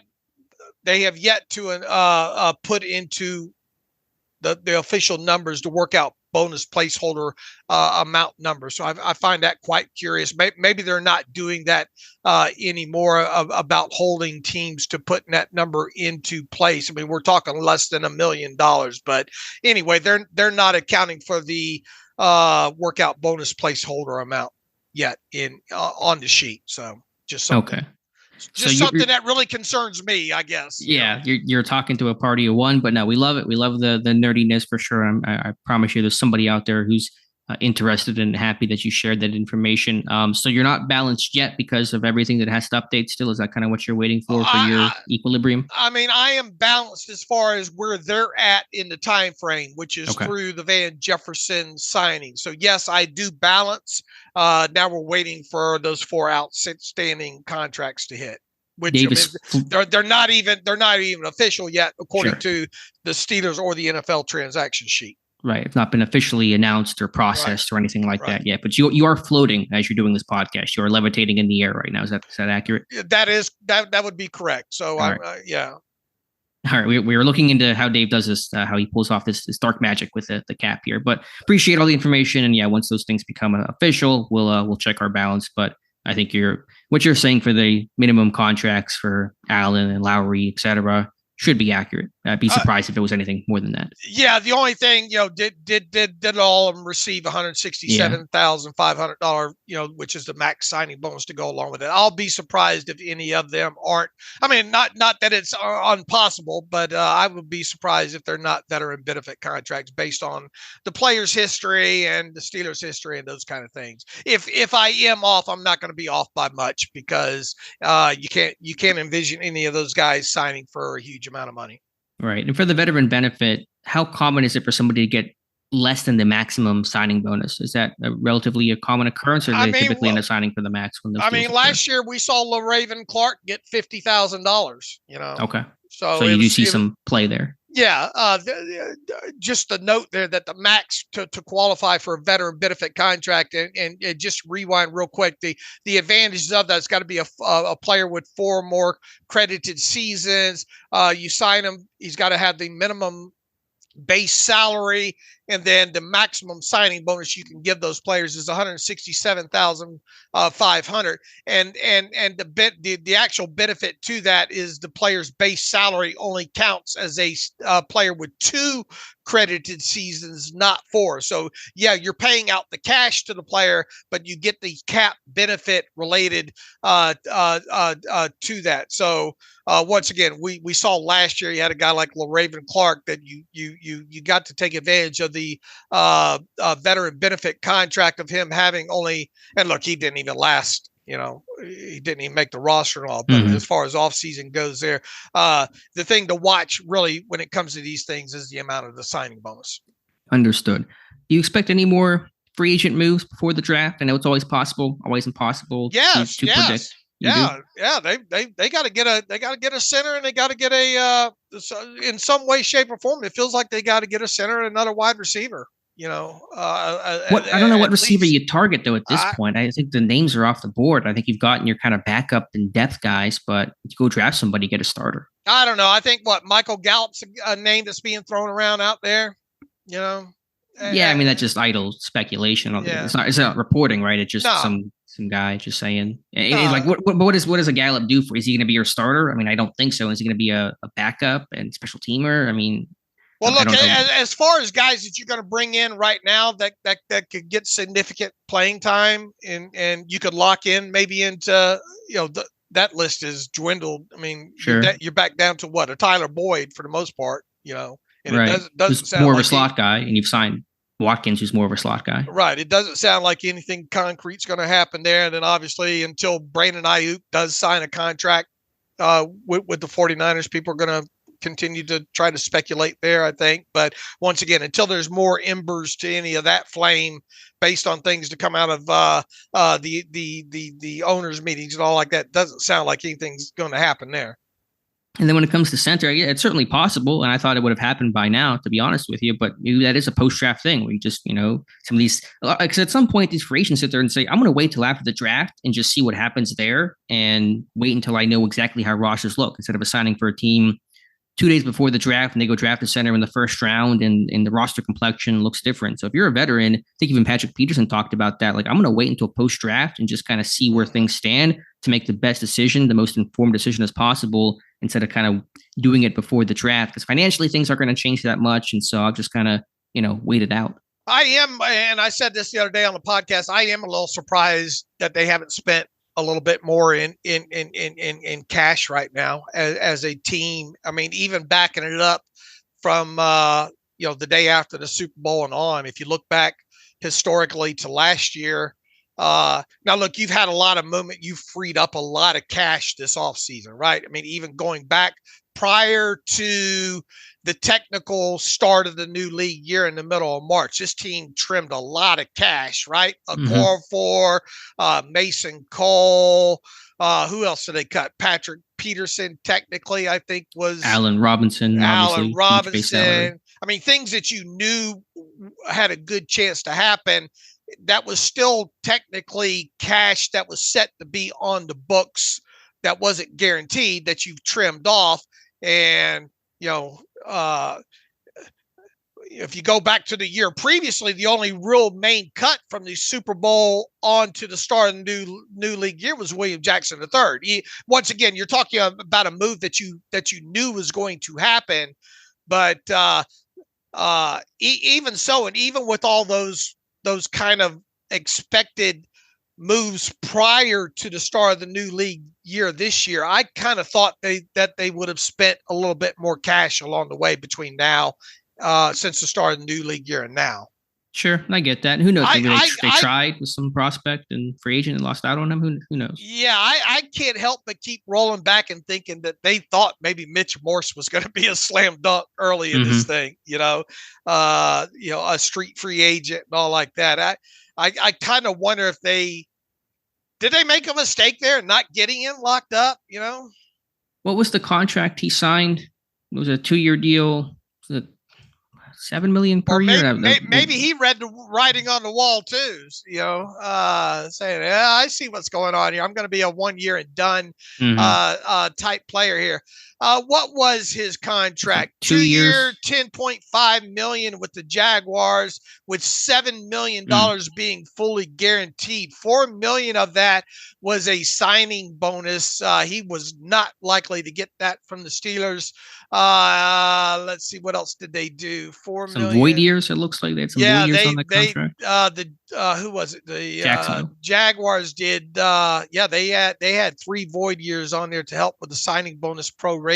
they have yet to put into the official numbers to work out bonus placeholder amount numbers. So I find that quite curious. Maybe they're not doing that anymore about holding teams to putting that number into place. I mean, we're talking less than $1 million, but anyway, they're not accounting for the workout bonus placeholder amount yet on the sheet. So just something. Okay. Just something that really concerns me, I guess. Yeah, you're talking to a party of one, but no, we love it. We love the nerdiness for sure. I promise you, there's somebody out there who's interested and happy that you shared that information. So you're not balanced yet because of everything that has to update still. Is that kind of what you're waiting for your equilibrium? I mean, I am balanced as far as where they're at in the time frame, which is through the Van Jefferson signing. So yes, I do balance. Now we're waiting for those 4 outstanding contracts to hit. Which they're not even official yet, according to the Steelers or the NFL transaction sheet. Right. It's not been officially announced or processed or anything like that yet. But you are floating as you're doing this podcast. You are levitating in the air right now. Is that accurate? That would be correct. So yeah. All right. We were looking into how Dave does this, how he pulls off this dark magic with the cap here. But appreciate all the information. And yeah, once those things become official, we'll check our balance. But I think what you're saying for the minimum contracts for Allen and Lowry, et cetera, should be accurate. I'd be surprised if it was anything more than that. Yeah, the only thing, did all of them receive $167,500, which is the max signing bonus to go along with it. I'll be surprised if any of them aren't. I mean, not that it's impossible, but I would be surprised if they're not veteran benefit contracts based on the player's history and the Steelers' history and those kind of things. If I am off, I'm not going to be off by much because you can't envision any of those guys signing for a huge amount of money. Right. And for the veteran benefit, how common is it for somebody to get less than the maximum signing bonus? Is that a common occurrence, or do they typically end up signing for the max? Last year we saw LaRaven Clark get $50,000. Okay. So you do see some play there. Yeah, just a note there that the max to qualify for a veteran benefit contract, and just rewind real quick, the advantages of that's got to be a player with 4 more credited seasons. You sign him, he's got to have the minimum base salary, and then the maximum signing bonus you can give those players is $167,500, and the actual benefit to that is the player's base salary only counts as a player with 2 credited seasons, not 4. So yeah, you're paying out the cash to the player, but you get the cap benefit related to that. So once again, we saw last year you had a guy like LaRaven Clark that you got to take advantage of the veteran benefit contract of him having only, and look, he didn't even last. He didn't even make the roster and all, but as far as offseason goes there, the thing to watch really when it comes to these things is the amount of the signing bonus. Understood. Do you expect any more free agent moves before the draft? I know it's always possible, always impossible to predict. Yeah. They got to get a center, and they got to get in some way, shape, or form. It feels like they got to get a center and another wide receiver. I don't know what receiver you target though at this point. I think the names are off the board. I think you've gotten your kind of backup and depth guys, but you go draft somebody, get a starter. I don't know. I think Michael Gallup's a name that's being thrown around out there. Yeah, I mean that's just idle speculation. Yeah. It's not reporting, right? It's just some guy just saying. Like what does a Gallup do for? Is he going to be your starter? I mean, I don't think so. Is he going to be a backup and special teamer? I mean. Well, look, as far as guys that you're going to bring in right now that could get significant playing time, and you could lock in maybe into, that list is dwindled. I mean, sure. You're back down to a Tyler Boyd for the most part, and right. It doesn't sound more like of a slot guy, and you've signed Watkins, who's more of a slot guy. Right. It doesn't sound like anything concrete's going to happen there. And then obviously until Brandon Ayuk does sign a contract, with the 49ers. People are going to continue to try to speculate there, I think. But once again, until there's more embers to any of that flame based on things to come out of the owners' meetings and all like that, doesn't sound like anything's going to happen there. And then when it comes to center, yeah, it's certainly possible. And I thought it would have happened by now, to be honest with you. But maybe that is a post-draft thing. We just, some of these, because at some point, these free agents sit there and say, I'm going to wait till after the draft and just see what happens there and wait until I know exactly how rosters look instead of assigning for a team 2 days before the draft and they go draft a center in the first round and the roster complexion looks different. So if you're a veteran, I think even Patrick Peterson talked about that. Like, I'm going to wait until post-draft and just kind of see where things stand to make the best decision, the most informed decision as possible, instead of kind of doing it before the draft, because financially things aren't going to change that much. And so I'll just kind of, wait it out. I am, and I said this the other day on the podcast, I am a little surprised that they haven't spent a little bit more in cash right now as a team. I mean, even backing it up from the day after the Super Bowl and on. If you look back historically to last year, now look, you've had a lot of movement. You've freed up a lot of cash this offseason, right? I mean, even going back prior to the technical start of the new league year in the middle of March, this team trimmed a lot of cash, right? Okorafor, Mason Cole, who else did they cut? Patrick Peterson, technically, I think was Allen Robinson. I mean, things that you knew had a good chance to happen. That was still technically cash that was set to be on the books that wasn't guaranteed, that you've trimmed off. And, if you go back to the year previously, the only real main cut from the Super Bowl on to the start of the new league year was William Jackson III. Once again, you're talking about a move that you knew was going to happen. But even so, and even with all those kind of expected moves prior to the start of the new league year this year, I kind of thought that they would have spent a little bit more cash along the way between now, since the start of the new league year and now. Sure, I get that. Who knows? Maybe they tried with some prospect and free agent and lost out on him. Who knows? Yeah, I can't help but keep rolling back and thinking that they thought maybe Mitch Morse was going to be a slam dunk early in this thing. A street free agent and all like that. I kind of wonder if did they make a mistake there not getting him locked up? What was the contract he signed? It was a 2-year deal. Was it $7 million per year? Maybe he read the writing on the wall too. Saying, "Yeah, I see what's going on here. I'm going to be a 1 year and done type player here." What was his contract? 2 years, $10.5 million with the Jaguars, with $7 million being fully guaranteed. $4 million of that was a signing bonus. He was not likely to get that from the Steelers. Let's see, what else did they do? $4 million. Some void years. It looks like they had some void years on the contract. Who was it? The Jaguars did. They had 3 void years on there to help with the signing bonus proration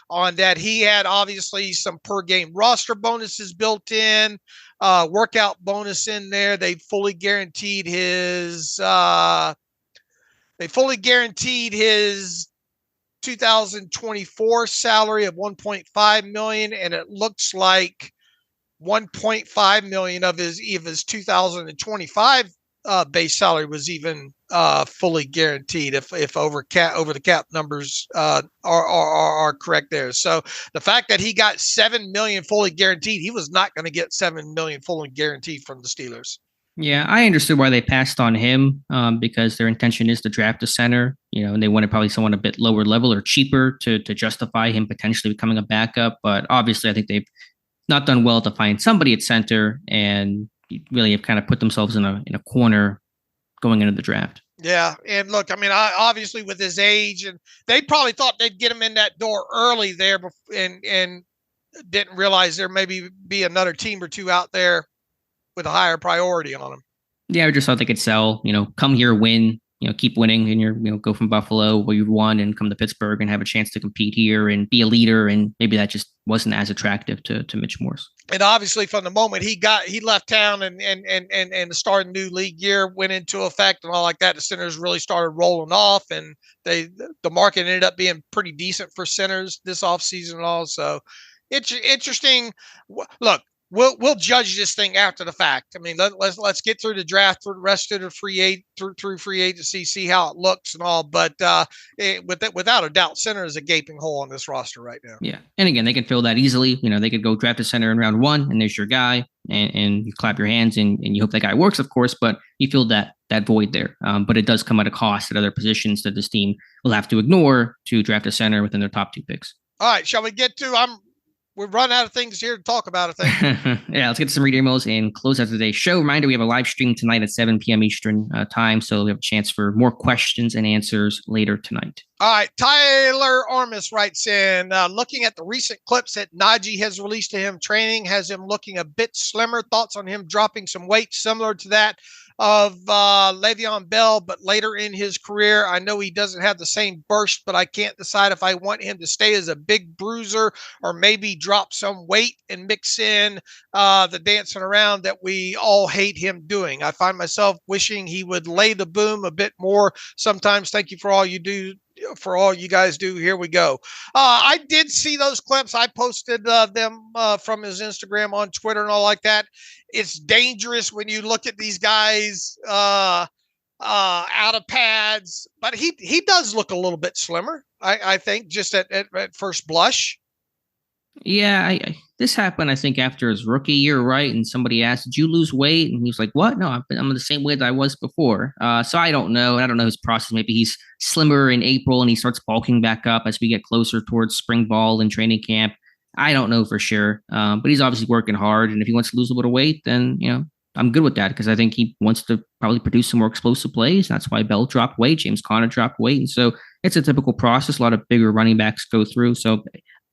on that. He had obviously some per game roster bonuses built in, workout bonus in there. They fully guaranteed his 2024 salary of $1.5 million, and it looks like $1.5 million of his 2025 base salary was even fully guaranteed if over the cap numbers are correct there. So the fact that he got $7 million fully guaranteed, he was not going to get $7 million fully guaranteed from the Steelers. Yeah, I understood why they passed on him, because their intention is to draft a center, and they wanted probably someone a bit lower level or cheaper to justify him potentially becoming a backup. But obviously, I think they've not done well to find somebody at center, and really have kind of put themselves in a corner going into the draft. Yeah, and look, I mean, obviously with his age, and they probably thought they'd get him in that door early there, and didn't realize there maybe be another team or two out there with a higher priority on him. Yeah, I just thought they could sell, come here, win, keep winning and go from Buffalo where you've won and come to Pittsburgh and have a chance to compete here and be a leader. And maybe that just wasn't as attractive to Mitch Morse. And obviously from the moment he left town and the start of the new league year went into effect and all like that, the centers really started rolling off, and the market ended up being pretty decent for centers this offseason and all. So it's interesting. Look, we'll judge this thing after the fact. I mean, let's get through the draft, through the rest of the through free agency, see how it looks and all. But without a doubt, center is a gaping hole on this roster right now. Yeah, and again, they can fill that easily. They could go draft a center in round 1, and there's your guy, and you clap your hands and you hope that guy works, of course. But you filled that void there. But it does come at a cost at other positions that this team will have to ignore to draft a center within their top 2 picks. All right, shall we get to? We've run out of things here to talk about, I think. Yeah, let's get to some reader emails and close out today's show. Reminder, we have a live stream tonight at 7 p.m. Eastern time, so we have a chance for more questions and answers later tonight. All right, Tyler Armis writes in, looking at the recent clips that Najee has released to him training, has him looking a bit slimmer. Thoughts on him dropping some weight similar to that of Le'Veon Bell, but later in his career. I know he doesn't have the same burst, but I can't decide if I want him to stay as a big bruiser or maybe drop some weight and mix in the dancing around that we all hate him doing. I find myself wishing he would lay the boom a bit more sometimes. Thank you for all you do. For all you guys do. Here we go. I did see those clips. I posted them from his Instagram on Twitter and all like that. It's dangerous when you look at these guys out of pads, but he does look a little bit slimmer. I think just at first blush. Yeah, this happened, I think, after his rookie year, right? And somebody asked, "Did you lose weight?" And he was like, "What? No, I'm the same weight that I was before." So I don't know. I don't know his process. Maybe he's slimmer in April and he starts bulking back up as we get closer towards spring ball and training camp. I don't know for sure, but he's obviously working hard. And if he wants to lose a little weight, then I'm good with that because I think he wants to probably produce some more explosive plays. That's why Bell dropped weight, James Conner dropped weight, and so it's a typical process. A lot of bigger running backs go through. So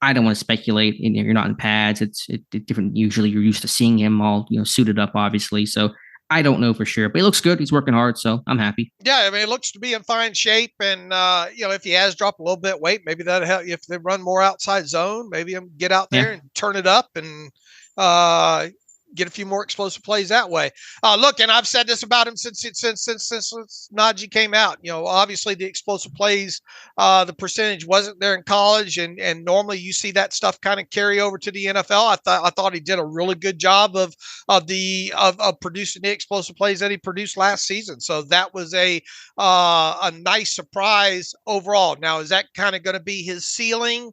I don't want to speculate. You're not in pads. It's different. Usually you're used to seeing him all, suited up, obviously. So I don't know for sure, but he looks good. He's working hard. So I'm happy. Yeah. I mean, it looks to be in fine shape. And, if he has dropped a little bit of weight, maybe that'll help. If they run more outside zone, maybe get out there and turn it up and, get a few more explosive plays that way. Look, and I've said this about him since Najee came out. Obviously the explosive plays, the percentage wasn't there in college, and normally you see that stuff kind of carry over to the NFL. I thought he did a really good job of producing the explosive plays that he produced last season. So that was a nice surprise overall. Now, is that kind of going to be his ceiling?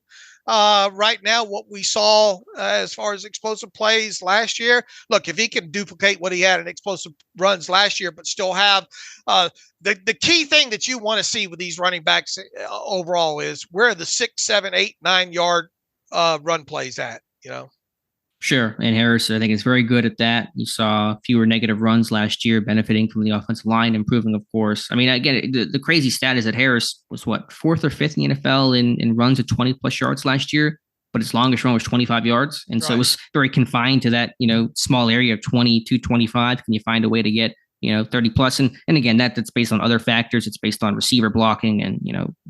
Right now, what we saw as far as explosive plays last year, look, if he can duplicate what he had in explosive runs last year, but still have the key thing that you want to see with these running backs overall is where are the 6, 7, 8, 9 yard run plays at, Sure. And Harris, I think, is very good at that. You saw fewer negative runs last year, benefiting from the offensive line, improving, of course. I mean, again, the crazy stat is that Harris was, 4th or 5th in the NFL in runs of 20-plus yards last year, but his longest run was 25 yards. And so it was very confined to that, small area of 20 to 25. Can you find a way to get 30-plus? And again, that's based on other factors. It's based on receiver blocking and,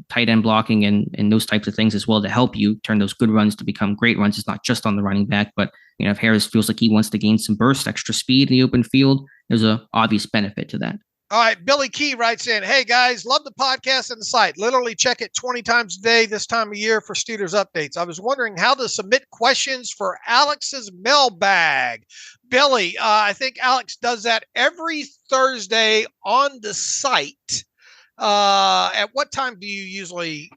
tight end blocking and those types of things as well to help you turn those good runs to become great runs. It's not just on the running back, but, if Harris feels like he wants to gain some burst, extra speed in the open field, there's an obvious benefit to that. All right. Billy Key writes in, "Hey guys, love the podcast and the site. Literally check it 20 times a day this time of year for Steelers updates. I was wondering how to submit questions for Alex's mailbag." Billy, I think Alex does that every Thursday on the site. At what time do you usually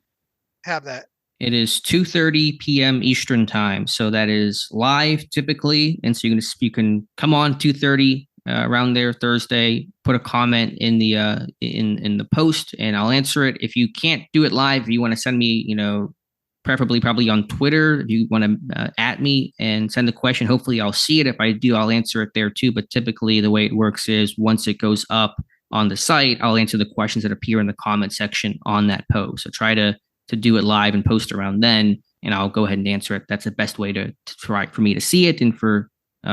have that? It is 2:30 p.m. Eastern time. So that is live typically. And so you can come on 2:30 around there Thursday, put a comment in the in the post and I'll answer it. If you can't do it live, if you want to send me, preferably probably on Twitter, if you want to at me and send a question, hopefully I'll see it. If I do, I'll answer it there too. But typically the way it works is once it goes up on the site, I'll answer the questions that appear in the comment section on that post. So try to do it live and post around then, and I'll go ahead and answer it. That's the best way to try for me to see it and for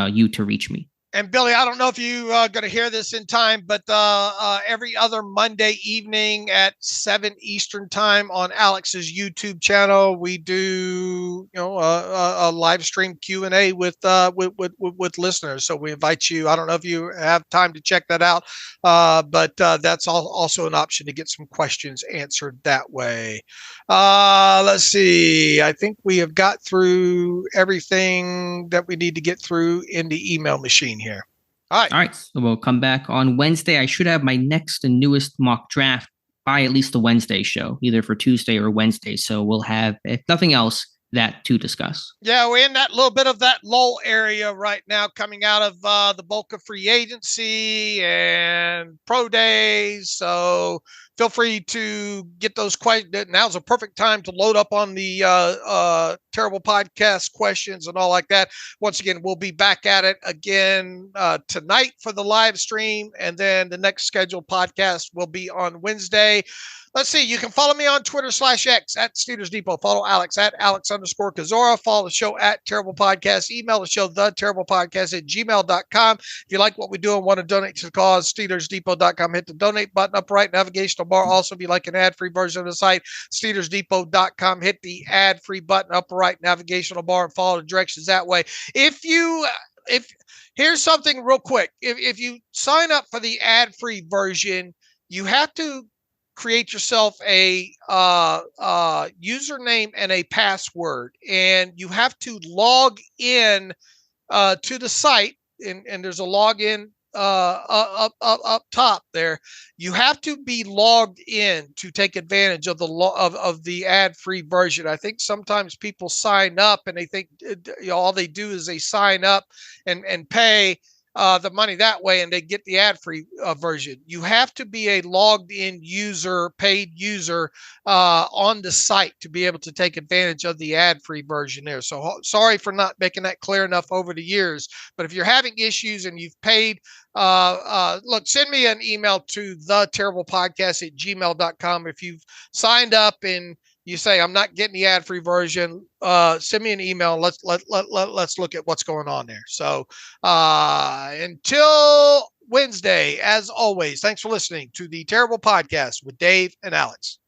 you to reach me. And Billy, I don't know if you are going to hear this in time, but every other Monday evening at 7 Eastern time on Alex's YouTube channel, we do a live stream Q&A with listeners. So we invite you. I don't know if you have time to check that out, but that's also an option to get some questions answered that way. Let's see. I think we have got through everything that we need to get through in the email machine here. All right. So we'll come back on Wednesday. I should have my next and newest mock draft by at least the Wednesday show, either for Tuesday or Wednesday. So we'll have, if nothing else, that to discuss. Yeah, we're in that little bit of that lull area right now, coming out of the bulk of free agency and pro days. So feel free to get those questions. Now's a perfect time to load up on the Terrible Podcast questions and all like that. Once again, we'll be back at it again tonight for the live stream, and then the next scheduled podcast will be on Wednesday. Let's see. You can follow me on Twitter/X at Steelers Depot. Follow Alex at Alex_Kozora. Follow the show at Terrible Podcast. Email the show, theterriblepodcast@gmail.com. If you like what we do and want to donate to the cause, SteelersDepot.com. Hit the donate button up right, navigational bar. Also, if you like an ad-free version of the site, SteelersDepot.com. Hit the ad-free button up right, navigational bar, and follow the directions that way. Here's something real quick. If you sign up for the ad-free version, you have to create yourself a username and a password, and you have to log in to the site, and there's a login up top there. You have to be logged in to take advantage of the of the ad-free version. I think sometimes people sign up and they think all they do is they sign up and pay the money that way, and they get the ad-free version. You have to be a logged-in user, paid user on the site to be able to take advantage of the ad-free version there. So sorry for not making that clear enough over the years. But if you're having issues and you've paid, look, send me an email to theterriblepodcast@gmail.com. If you've signed up and you say I'm not getting the ad-free version, send me an email. Let's look at what's going on there. So until Wednesday, as always, thanks for listening to the Terrible Podcast with Dave and Alex.